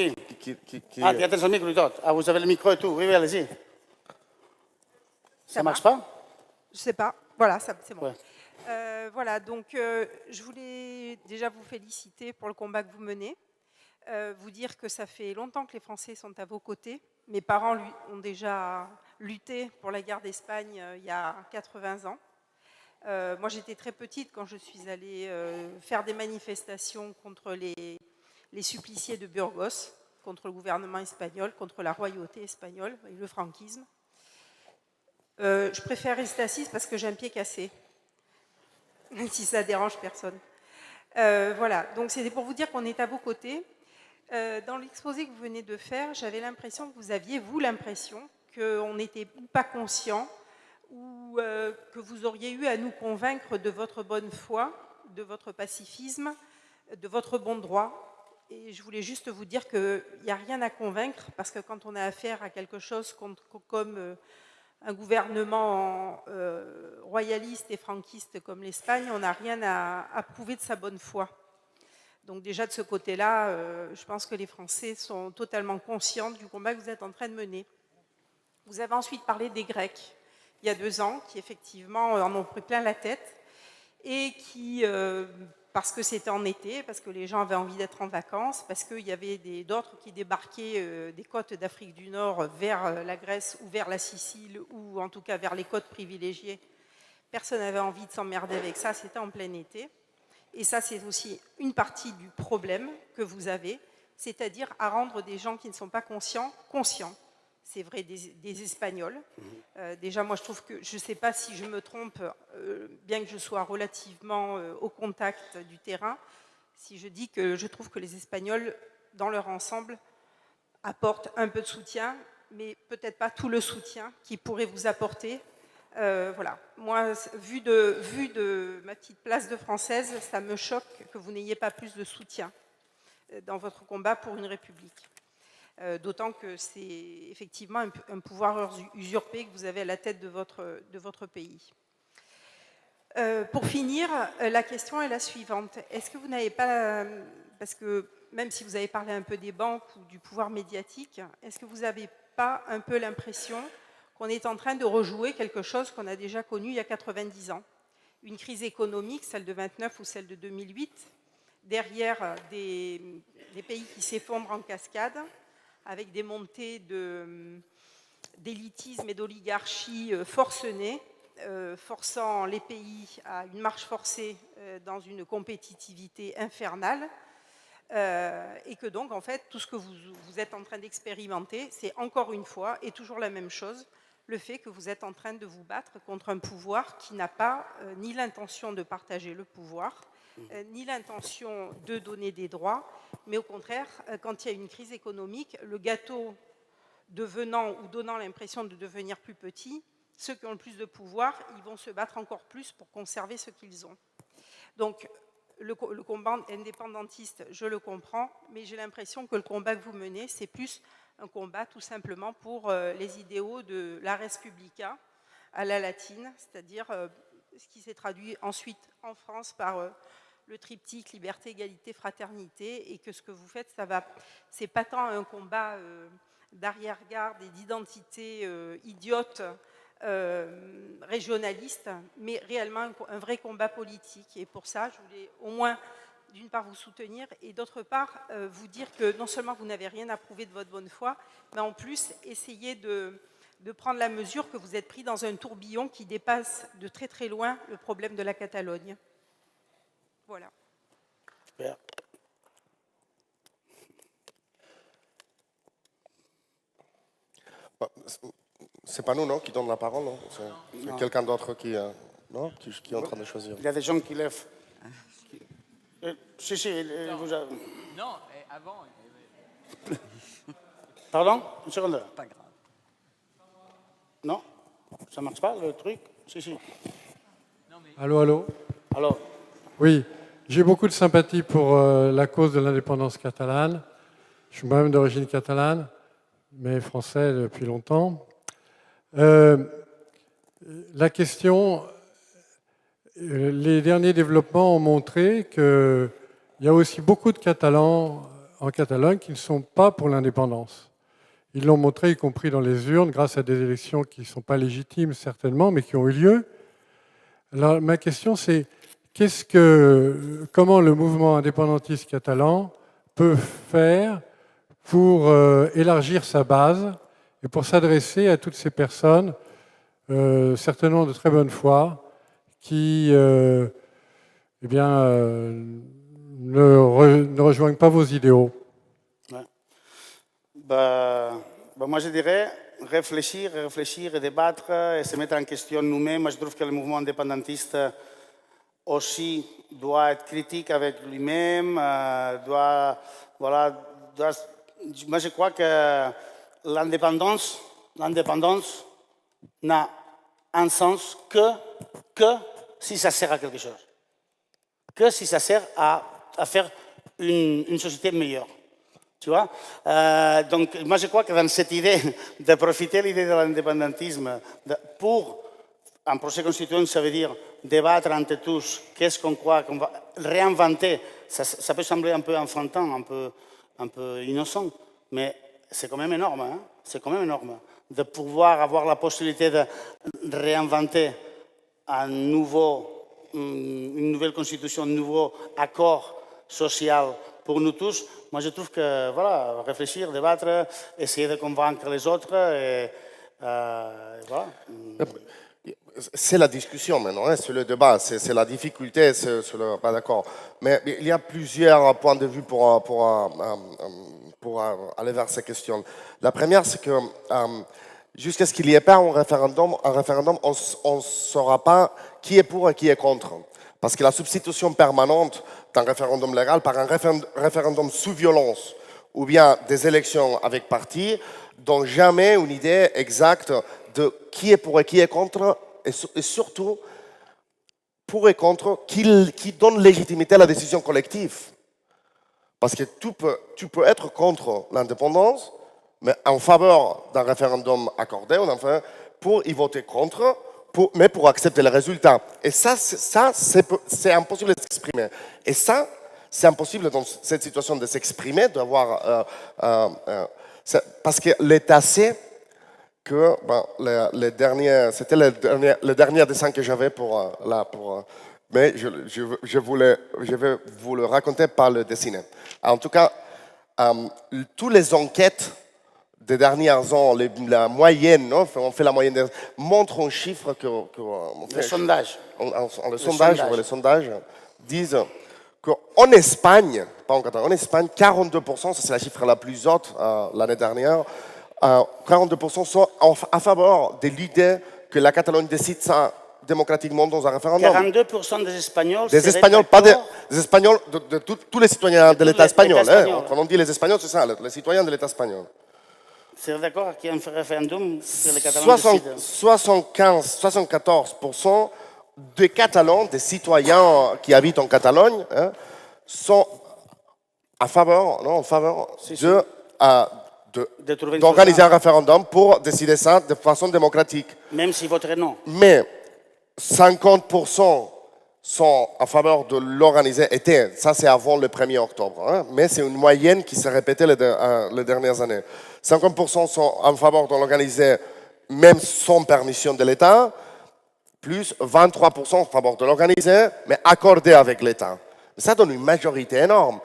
Qui-
Ah, tu as le micro et tout. Ah, vous avez le micro et tout. Oui, allez-y. Ça marche pas?
Je sais pas. Voilà, c'est bon.
Ouais.
Voilà, donc je voulais déjà vous féliciter pour le combat que vous menez. Vous dire que ça fait longtemps que les Français sont à vos côtés. Mes parents ont déjà lutté pour la guerre d'Espagne il y a 80 ans. Moi, j'étais très petite quand je suis allée faire des manifestations contre les suppliciés de Burgos, contre le gouvernement espagnol, contre la royauté espagnole et le franquisme. Je préfère rester assise parce que j'ai un pied cassé, si ça dérange personne. Voilà, donc c'était pour vous dire qu'on est à vos côtés. Dans l'exposé que vous venez de faire, j'avais l'impression que vous aviez, vous, l'impression qu'on n'était pas conscient ou que vous auriez eu à nous convaincre de votre bonne foi, de votre pacifisme, de votre bon droit. Et je voulais juste vous dire qu'il n'y a rien à convaincre, parce que quand on a affaire à quelque chose comme un gouvernement royaliste et franquiste comme l'Espagne, on n'a rien à prouver de sa bonne foi. Donc déjà de ce côté-là, je pense que les Français sont totalement conscients du combat que vous êtes en train de mener. Vous avez ensuite parlé des Grecs, il y a 2 ans, qui effectivement en ont pris plein la tête, et qui, parce que c'était en été, parce que les gens avaient envie d'être en vacances, parce qu'il y avait d'autres qui débarquaient des côtes d'Afrique du Nord vers la Grèce ou vers la Sicile, ou en tout cas vers les côtes privilégiées. Personne n'avait envie de s'emmerder avec ça, c'était en plein été. Et ça, c'est aussi une partie du problème que vous avez, c'est-à-dire à rendre des gens qui ne sont pas conscients. C'est vrai des Espagnols. Déjà, moi, je trouve que, je ne sais pas si je me trompe, bien que je sois relativement au contact du terrain, si je dis que je trouve que les Espagnols, dans leur ensemble, apportent un peu de soutien, mais peut-être pas tout le soutien qu'ils pourraient vous apporter. Voilà. Moi, vu de ma petite place de Française, ça me choque que vous n'ayez pas plus de soutien dans votre combat pour une république. D'autant que c'est effectivement un pouvoir usurpé que vous avez à la tête de votre pays. Pour finir, la question est la suivante. Est-ce que vous n'avez pas, parce que même si vous avez parlé un peu des banques ou du pouvoir médiatique, est-ce que vous n'avez pas un peu l'impression qu'on est en train de rejouer quelque chose qu'on a déjà connu il y a 90 ans? Une crise économique, celle de 29 ou celle de 2008, derrière des pays qui s'effondrent en cascade, avec des montées d'élitisme et d'oligarchie forcenée, forçant les pays à une marche forcée dans une compétitivité infernale, et que donc, en fait, tout ce que vous êtes en train d'expérimenter, c'est encore une fois, et toujours la même chose, le fait que vous êtes en train de vous battre contre un pouvoir qui n'a pas ni l'intention de partager le pouvoir, ni l'intention de donner des droits, mais au contraire, quand il y a une crise économique, le gâteau devenant ou donnant l'impression de devenir plus petit, ceux qui ont le plus de pouvoir, ils vont se battre encore plus pour conserver ce qu'ils ont. Donc, le combat indépendantiste, je le comprends, mais j'ai l'impression que le combat que vous menez, c'est plus un combat tout simplement pour les idéaux de la res publica à la latine, c'est-à-dire ce qui s'est traduit ensuite en France par le triptyque liberté, égalité, fraternité, et que ce que vous faites, c'est pas tant un combat d'arrière-garde et d'identité idiote régionaliste, mais réellement un vrai combat politique. Et pour ça, je voulais au moins, d'une part, vous soutenir et d'autre part, vous dire que non seulement vous n'avez rien à prouver de votre bonne foi, mais en plus, essayer de prendre la mesure que vous êtes pris dans un tourbillon qui dépasse de très très loin le problème de la Catalogne. Voilà.
Super.
C'est pas nous, non, qui donne la parole, non? C'est quelqu'un d'autre qui est en train de choisir.
Il y a des gens qui lèvent. Si, vous avez...
Non, avant.
Pardon? Une seconde.
Pas grave.
Non? Ça marche pas, le truc? Si.
Allô, allô?
Alors,
Oui, j'ai beaucoup de sympathie pour la cause de l'indépendance catalane. Je suis moi-même d'origine catalane, mais français depuis longtemps. La question, les derniers développements ont montré qu'il y a aussi beaucoup de Catalans en Catalogne qui ne sont pas pour l'indépendance. Ils l'ont montré, y compris dans les urnes, grâce à des élections qui ne sont pas légitimes, certainement, mais qui ont eu lieu. Alors, ma question, c'est comment le mouvement indépendantiste catalan peut faire pour élargir sa base et pour s'adresser à toutes ces personnes, certainement de très bonne foi, qui ne rejoignent pas vos idéaux.
Moi, je dirais réfléchir et débattre et se mettre en question nous-mêmes. Moi, je trouve que le mouvement indépendantiste aussi doit être critique avec lui-même, moi, je crois que l'indépendance n'a un sens que si ça sert à quelque chose, que si ça sert à faire une société meilleure. Tu vois, donc, moi, je crois que dans cette idée de profiter l'idée de l'indépendantisme pour un procès constituant, ça veut dire débattre entre tous, qu'est-ce qu'on croit, qu'on va réinventer. Ça peut sembler un peu enfantin, un peu innocent, mais c'est quand même énorme. Hein? C'est quand même énorme de pouvoir avoir la possibilité de réinventer une nouvelle constitution, un nouveau accord social pour nous tous. Moi, je trouve que, voilà, réfléchir, débattre, essayer de convaincre les autres, et voilà.
C'est la discussion maintenant, hein, c'est le débat, c'est la difficulté, c'est pas d'accord. Mais il y a plusieurs points de vue pour aller vers ces questions. La première, c'est que jusqu'à ce qu'il n'y ait pas un référendum, on ne saura pas qui est pour et qui est contre. Parce que la substitution permanente d'un référendum légal par un référendum sous violence ou bien des élections avec parti donnent jamais une idée exacte de qui est pour et qui est contre, et surtout pour et contre qui donne légitimité à la décision collective. Parce que tu peux être contre l'indépendance, mais en faveur d'un référendum accordé, enfin, pour y voter contre, mais pour accepter les résultats. Et ça c'est impossible de s'exprimer. Et ça, c'est impossible dans cette situation de s'exprimer, d'avoir... parce que l'État sait que c'était le dernier dessin que j'avais mais je vais vous le raconter par le dessiner. En tout cas, toutes les enquêtes des dernières ans, la moyenne, non, on fait la moyenne, montrent un chiffre que
Le sondage.
Les sondages disent qu'en Espagne, pas en Catalogne, en Espagne, 42%, ça c'est la chiffre la plus haute l'année dernière, 42% sont à faveur de l'idée que la Catalogne décide ça démocratiquement dans un référendum.
42% des Espagnols.
Des Espagnols, pas des Espagnols, de tous les citoyens de l'État espagnol. Quand on dit les Espagnols, c'est ça, les citoyens de l'État espagnol.
C'est d'accord qu'il y a un référendum sur les Catalans.
74% des Catalans, des citoyens qui habitent en Catalogne, sont en faveur d'organiser un référendum pour décider ça de façon démocratique.
Même s'ils voteraient non.
Mais 50% sont en faveur de l'organiser. Ça c'est avant le 1er octobre, hein, mais c'est une moyenne qui s'est répétée les dernières années. 50% sont en faveur de l'organiser même sans permission de l'État, plus 23% en faveur de l'organiser, mais accordé avec l'État. Ça donne une majorité énorme.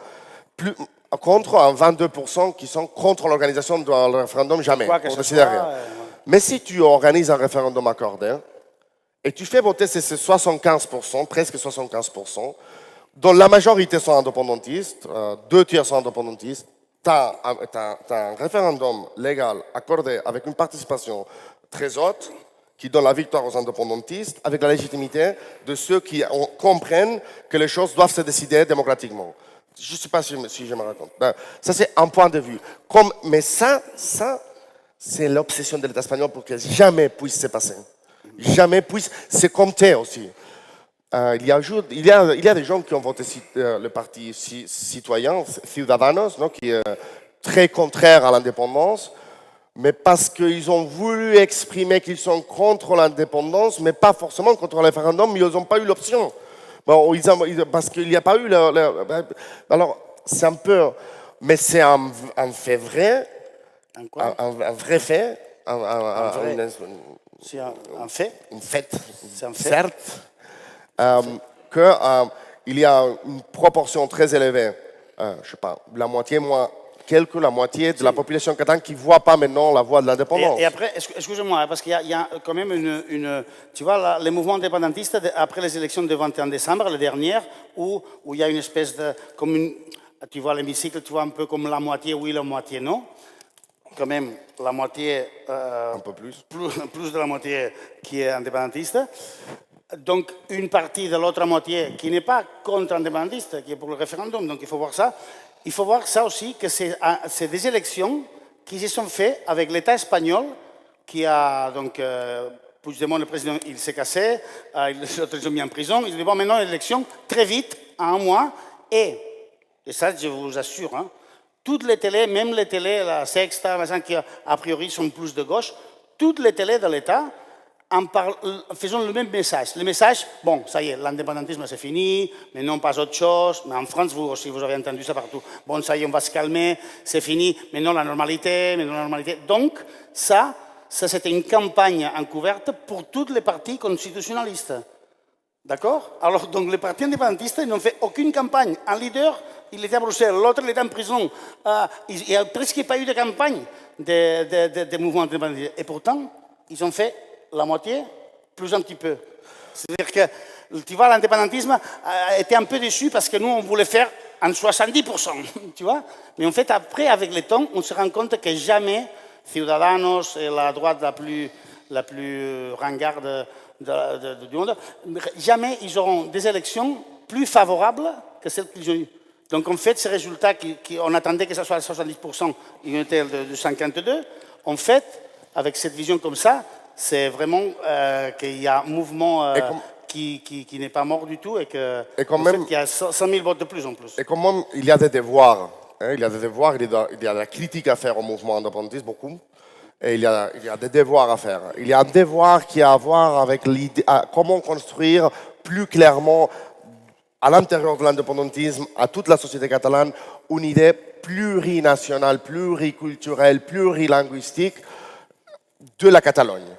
Contre un 22% qui sont contre l'organisation du référendum, jamais.
Que ce soit,
rien. Mais si tu organises un référendum accordé, et tu fais voter ces 75%, presque 75%, dont la majorité sont indépendantistes, 2 tiers sont indépendantistes, tu as un référendum légal accordé avec une participation très haute qui donne la victoire aux indépendantistes avec la légitimité de ceux qui comprennent que les choses doivent se décider démocratiquement. Je ne sais pas si je me raconte. Ça, c'est un point de vue. Mais ça c'est l'obsession de l'État espagnol pour que jamais puisse se passer. Jamais puisse se compter aussi. Il y a des gens qui ont voté le parti citoyen, Ciudadanos, non, qui est très contraire à l'indépendance, mais parce qu'ils ont voulu exprimer qu'ils sont contre l'indépendance, mais pas forcément contre le référendum, mais ils n'ont pas eu l'option. Bon, parce qu'il n'y a pas eu... alors, c'est un peu... Mais c'est un fait vrai, un vrai fait,
c'est un fait.
C'est un fait, certes, qu'il y a une proportion très élevée, je ne sais pas, la moitié de la population catalane qui ne voit pas maintenant la voie de l'indépendance.
Et après, excusez-moi, parce qu'il y a quand même tu vois, les mouvements indépendantistes, après les élections du 21 décembre, les dernières, où il y a une espèce de... tu vois l'hémicycle, tu vois un peu comme la moitié oui, la moitié non. Quand même, la moitié...
un peu plus.
Plus de la moitié qui est indépendantiste. Donc, une partie de l'autre moitié qui n'est pas contre-indépendantiste, qui est pour le référendum. Donc, il faut voir ça. Il faut voir ça aussi, que c'est des élections qui se sont faites avec l'État espagnol, qui a donc... Puigdemont, le président, il s'est cassé, les autres ils ont mis en prison. Ils ont dit, bon, maintenant, l'élection, très vite, en un mois, et ça, je vous assure, hein, toutes les télés, même les télés, la Sexta, qui a priori sont plus de gauche, toutes les télés de l'État faisons le même message. Le message, bon, ça y est, l'indépendantisme c'est fini, mais non pas autre chose. Mais en France, vous aussi, vous avez entendu ça partout. Bon, ça y est, on va se calmer, c'est fini, mais non la normalité, Donc, ça c'était une campagne encouverte pour tous les partis constitutionnalistes. D'accord? Alors, donc, les partis indépendantistes, ils n'ont fait aucune campagne. Un leader, il était à Bruxelles, l'autre, il était en prison. Il n'y a presque pas eu de campagne des mouvements indépendantistes. Et pourtant, ils ont fait la moitié, plus un petit peu. C'est-à-dire que, tu vois, l'indépendantisme était un peu déçu parce que nous, on voulait faire en 70%, tu vois. Mais en fait, après, avec le temps, on se rend compte que jamais Ciudadanos et la droite la plus ringarde du monde, jamais ils auront des élections plus favorables que celles qu'ils ont eues. Donc en fait, ces résultats, on attendait que ça soit à 70%, ils ont été de 52%. En fait, avec cette vision comme ça, c'est vraiment qu'il y a un mouvement qui n'est pas mort du tout et qu'il y a 100 000 votes de plus en plus.
Et quand même, il y a des devoirs. Hein, il y a des devoirs, il y a de la critique à faire au mouvement indépendantiste, beaucoup. Et il y a des devoirs à faire. Il y a un devoir qui a à voir avec l'idée, comment construire plus clairement à l'intérieur de l'indépendantisme, à toute la société catalane, une idée plurinationale, pluriculturelle, plurilinguistique de la Catalogne.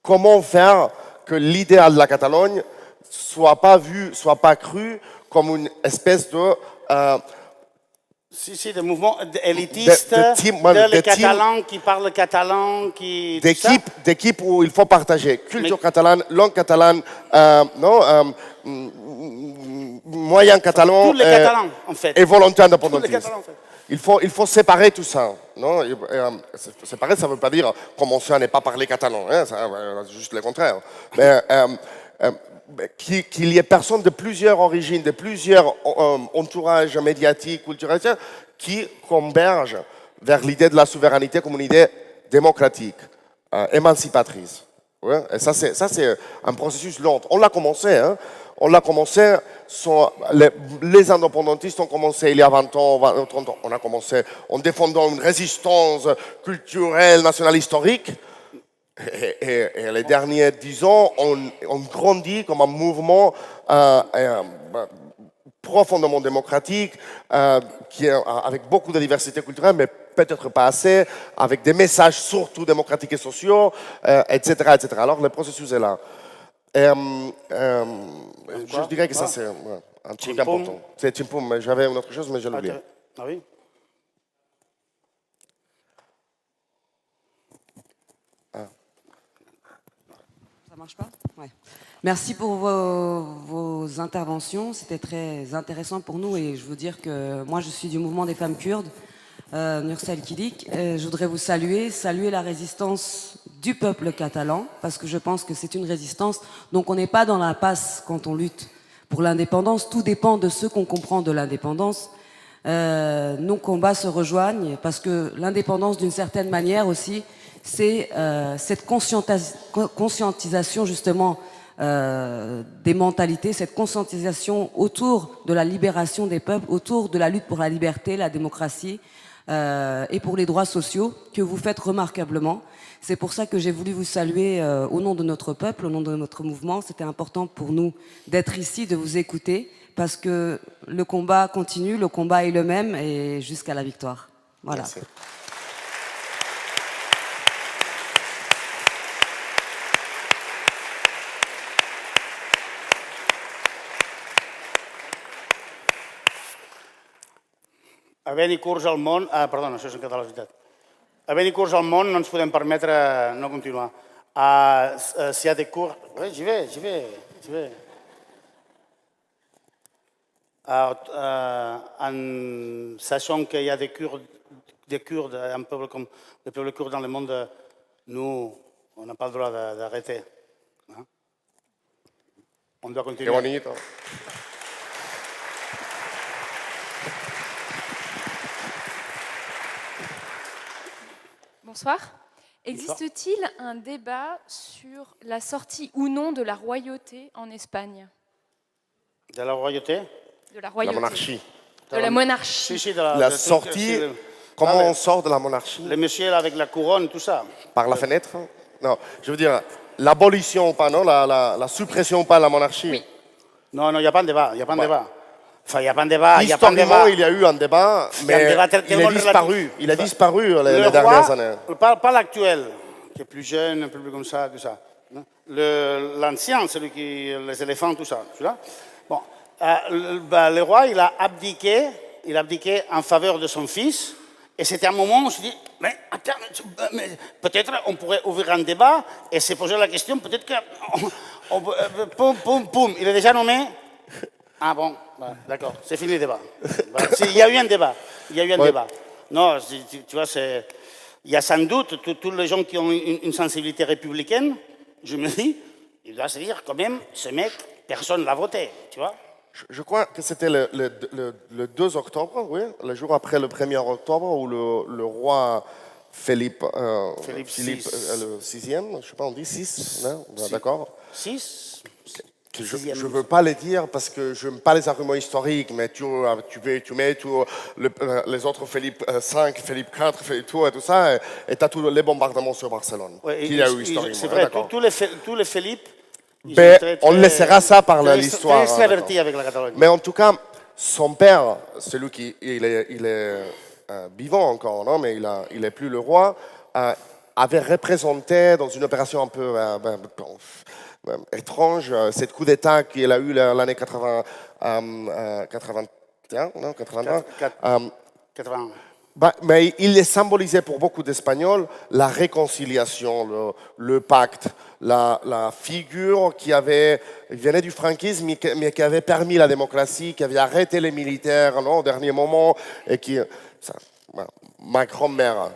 Comment faire que l'idéal de la Catalogne soit pas vu, soit pas cru comme une espèce de...
des mouvements élitistes, les Catalans qui parlent catalan,
d'équipes où il faut partager culture catalane, langue catalane, moyen catalan
tous les Catalans, en fait.
Et volonté indépendantiste.
En fait.
Il faut séparer tout ça. Non, séparer, ça ne veut pas dire commencer à ne pas parler catalan, hein, c'est juste le contraire. Mais qu'il y ait personne de plusieurs origines, de plusieurs entourages médiatiques, culturels, qui convergent vers l'idée de la souveraineté comme une idée démocratique, émancipatrice. Ouais? Et ça, c'est un processus long. On l'a commencé. Hein? On l'a commencé, les indépendantistes ont commencé il y a 20 ans, 30 ans. On a commencé en défendant une résistance culturelle, nationale, historique. Et les derniers 10 ans ont grandi comme un mouvement profondément démocratique, avec beaucoup de diversité culturelle, mais peut-être pas assez, avec des messages surtout démocratiques et sociaux, etc., etc. Alors le processus est là. Je dirais que ça c'est un truc
Chimpum.
important. C'est Chimpum, mais j'avais une autre chose, mais je l'ai oublié.
Ah oui.
Ça marche pas? Ouais. Merci pour vos interventions. C'était très intéressant pour nous et je veux dire que moi je suis du mouvement des femmes kurdes, Nursel Kilik. Je voudrais vous saluer la résistance du peuple catalan parce que je pense que c'est une résistance. Donc on n'est pas dans la passe quand on lutte pour l'indépendance. Tout dépend de ce qu'on comprend de l'indépendance. Nos combats se rejoignent parce que l'indépendance d'une certaine manière aussi, c'est cette conscientisation justement des mentalités, cette conscientisation autour de la libération des peuples, autour de la lutte pour la liberté, la démocratie et pour les droits sociaux que vous faites remarquablement. C'est pour ça que j'ai voulu vous saluer au nom de notre peuple, au nom de notre mouvement. C'était important pour nous d'être ici, de vous écouter, parce que le combat continue, le combat est le même et jusqu'à la victoire. Voilà.
Merci.
Havent-hi curs al món... perdona, això és en català, és veritat. Havent-hi curs al món no ens podem permetre no continuar. S'il y a des cours... Oui, j'y vais. En sachant qu'il y a des Kurdes, un peuple comme le peuple kurde dans le monde, nous, on n'a pas le droit d'arrêter. On doit
Qué
continuer.
bonito.
Bonsoir. Existe-t-il un débat sur la sortie ou non de la royauté en Espagne?
De la royauté?
De la
La
royauté.
monarchie.
De la monarchie.
Si,
La sortie, comment on sort de la monarchie?
Le monsieur avec la couronne, tout ça.
Par la fenêtre? Non, je veux dire, l'abolition ou pas, non? La suppression ou pas de la monarchie?
Oui.
Non, il n'y a pas de débat. Il n'y a pas de
Ouais.
débat. Enfin, il n'y a pas de débat.
Historiquement, il y a eu un débat,
Il y a un
mais
débat
il
tellement
est disparu.
relatif.
Il a disparu
Le
les
roi,
dernières années.
pas l'actuel, qui est plus jeune, un peu plus comme ça, tout ça. L'ancien, celui qui... Les éléphants, tout ça. Celui-là. Bon. Le roi, il a abdiqué en faveur de son fils. Et c'était un moment où on se dit, mais attends, peut-être on pourrait ouvrir un débat et se poser la question, peut-être que... Poum, il est déjà nommé. Ah bon, d'accord, c'est fini le débat. Il y a eu un débat. Non, tu vois, il y a sans doute tous les gens qui ont une sensibilité républicaine, je me dis, il doit se dire quand même, ce mec, personne ne l'a voté, tu vois.
Je crois que c'était le 2 octobre, oui, le jour après le 1er octobre, où le roi Philippe
VI.
le 6e, je ne sais pas, on dit 6, non? D'accord.
6.
Je ne veux pas les dire parce que je n'aime pas les arguments historiques, mais tu mets les autres Philippe V, Philippe IV, Philippe tout et tout ça, et tu as tous les bombardements sur Barcelone qu'il y a eu historiquement.
C'est vrai, tous les Philippe,
Mais on laissera ça par l'histoire.
Très extraverti avec la Catalogne.
Mais en tout cas, son père, celui qui il est vivant encore, non, mais il est plus le roi, avait représenté dans une opération un peu étrange cette coup d'État qu'il a eu l'année 81, non, 80.
80.
Mais il est symbolisé pour beaucoup d'Espagnols la réconciliation, le pacte, la figure qui venait du franquisme, mais qui avait permis la démocratie, qui avait arrêté les militaires au dernier moment, et qui... ma grand-mère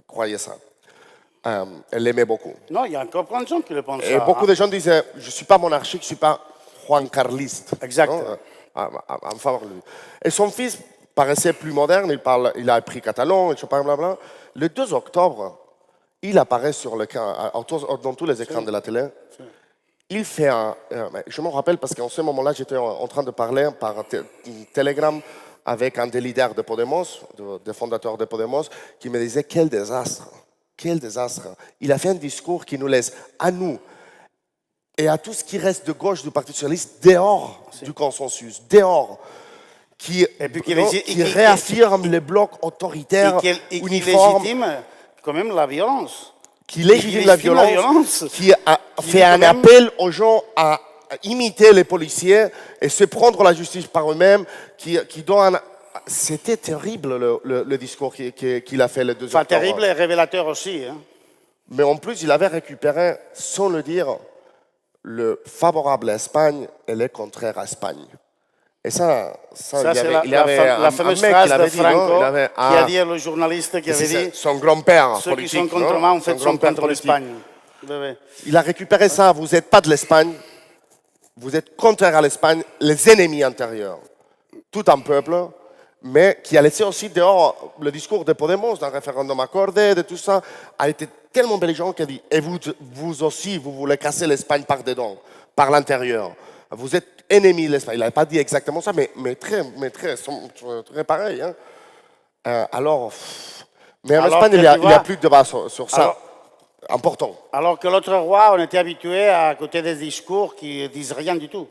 croyait ça. Elle l'aimait beaucoup.
Non, il y a encore plein de gens qui le pensent.
Et beaucoup de gens disaient, je ne suis pas monarchique, je ne suis pas Juan Carliste.
Exact.
En faveur de lui. Et son fils paraissait plus moderne, il a appris catalan, et blablabla. Le 2 octobre, il apparaît dans tous les écrans de la télé. Il fait je me rappelle parce qu'en ce moment-là, j'étais en train de parler par Telegram avec un des leaders de Podemos, des fondateurs de Podemos, qui me disait quel désastre. Quel désastre. Il a fait un discours qui nous laisse à nous et à tout ce qui reste de gauche du Parti socialiste dehors du consensus, dehors. qui
qui
réaffirme les blocs autoritaires
et qui
uniformes,
légitime quand même la violence.
qui légitime la violence, qui a fait un appel aux gens à imiter les policiers et se prendre la justice par eux-mêmes, qui donne... C'était terrible le discours qu'il a fait le 2 octobre.
Enfin, terrible et révélateur aussi. Hein.
Mais en plus, il avait récupéré, sans le dire, le favorable à Espagne et le contraire à Espagne. Et ça
c'est la fameuse phrase de Franco qui a dit le journaliste qui avait dit
son grand-père
ceux
politique,
qui sont contre moi en fait sont contre l'Espagne.
Il a récupéré ça, vous n'êtes pas de l'Espagne, vous êtes contraire à l'Espagne, les ennemis intérieurs. Tout un peuple, mais qui a laissé aussi dehors le discours de Podemos, d'un référendum accordé, de tout ça, a été tellement belligérant qu'il a dit, et vous aussi, vous voulez casser l'Espagne par dedans, par l'intérieur. Vous êtes ennemi de l'Espagne. Il n'avait pas dit exactement ça, mais très pareil. Hein. Mais en Espagne, il n'y a plus de débat sur ça. Important.
Alors que l'autre roi, on était habitué à côté des discours qui disent rien du tout.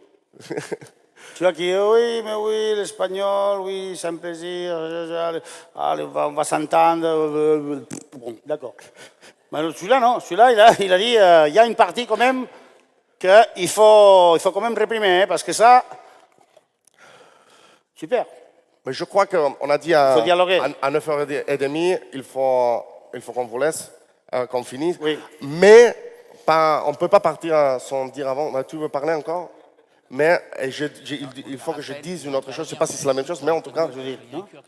Tu vois, qui oui, mais oui, l'espagnol, oui, c'est un plaisir, allez, on va s'entendre. Bon, d'accord. Mais celui-là, non. Celui-là, il a dit, il y a une partie quand même qu'il faut quand même réprimer, hein, parce que ça, super.
Mais je crois qu'on a dit à 9h30, il faut qu'on vous laisse, qu'on finisse.
Oui.
Mais on ne peut pas partir sans dire avant. Tu veux parler encore? Mais il faut que je dise une autre chose. Je ne sais pas si c'est la même chose, mais en tout cas...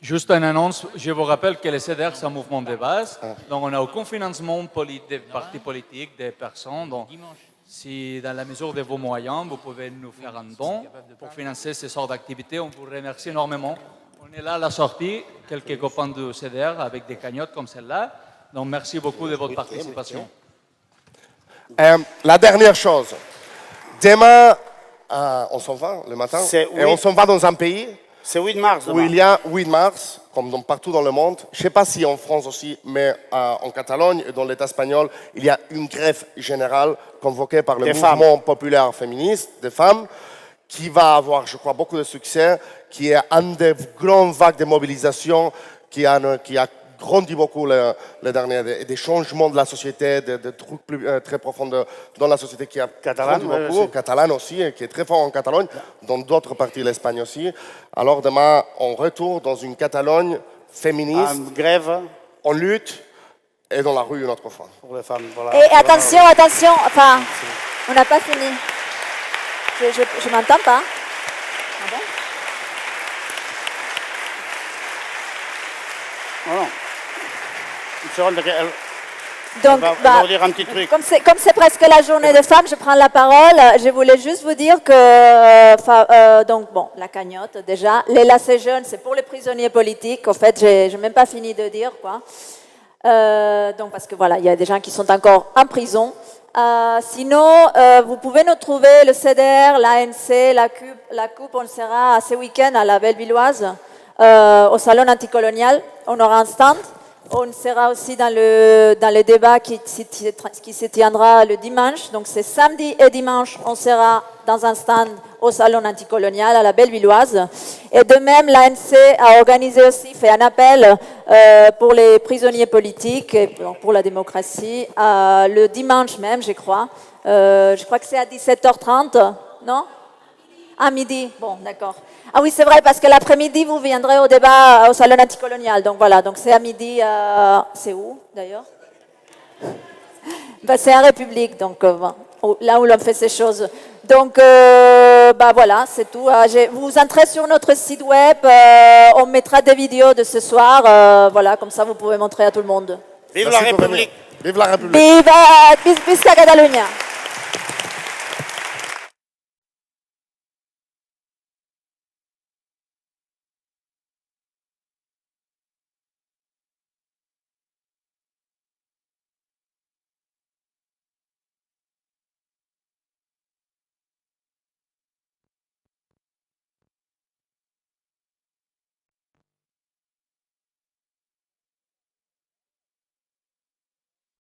Juste une annonce. Je vous rappelle que le CEDER, c'est un mouvement de base. Donc, on a aucun financement des partis politiques, des personnes. Donc, si dans la mesure de vos moyens, vous pouvez nous faire un don pour financer ce genre d'activités, on vous remercie énormément. On est là à la sortie, quelques copains du CEDER avec des cagnottes comme celle-là. Donc, merci beaucoup de votre participation.
La dernière chose. Demain... on s'en va le matin et on s'en va dans un pays
c'est 8 mars,
où il y a 8 mars, comme partout dans le monde. Je ne sais pas si en France aussi, mais en Catalogne et dans l'État espagnol, il y a une grève générale convoquée par le mouvement populaire féministe des femmes qui va avoir, je crois, beaucoup de succès, qui est une des grandes vagues de mobilisation qui a grandi beaucoup les dernières, des changements de la société, des trucs très profonds dans la société qui a grandi beaucoup, catalane aussi, qui est très fort en Catalogne, dans d'autres parties de l'Espagne aussi. Alors demain, on retourne dans une Catalogne féministe,
en grève,
on lutte, et dans la rue une autre fois.
Pour les femmes, voilà.
Et attention, enfin, on n'a pas fini. Je m'entends pas. Ah bon?
Oh non. Une seconde,
donc,
va vous dire un petit truc.
Comme c'est presque la journée des femmes, je prends la parole. Je voulais juste vous dire que, donc bon, la cagnotte déjà. Les lacets jeunes, c'est pour les prisonniers politiques. En fait, j'ai même pas fini de dire quoi. Donc parce que voilà, il y a des gens qui sont encore en prison. Sinon, vous pouvez nous trouver le CEDER, l'ANC, la CUP. On sera ce week-end à la Bellevilloise, au salon anticolonial. On aura un stand. On sera aussi dans le débat qui se tiendra le dimanche. Donc c'est samedi et dimanche, on sera dans un stand au salon anticolonial à la Bellevilloise. Et de même, l'ANC a organisé aussi, fait un appel pour les prisonniers politiques et pour la démocratie le dimanche même, je crois. Je crois que c'est à 17h30, non? À midi, bon, d'accord. Ah oui, c'est vrai, parce que l'après-midi, vous viendrez au débat au salon anticolonial. Donc voilà, donc c'est à midi. C'est où, d'ailleurs? C'est en République, donc là où l'on fait ces choses. Donc, voilà, c'est tout. Vous entrez sur notre site web, on mettra des vidéos de ce soir. Voilà, comme ça, vous pouvez montrer à tout le monde.
Vive la République!
Vive la République!
Viva Catalunya!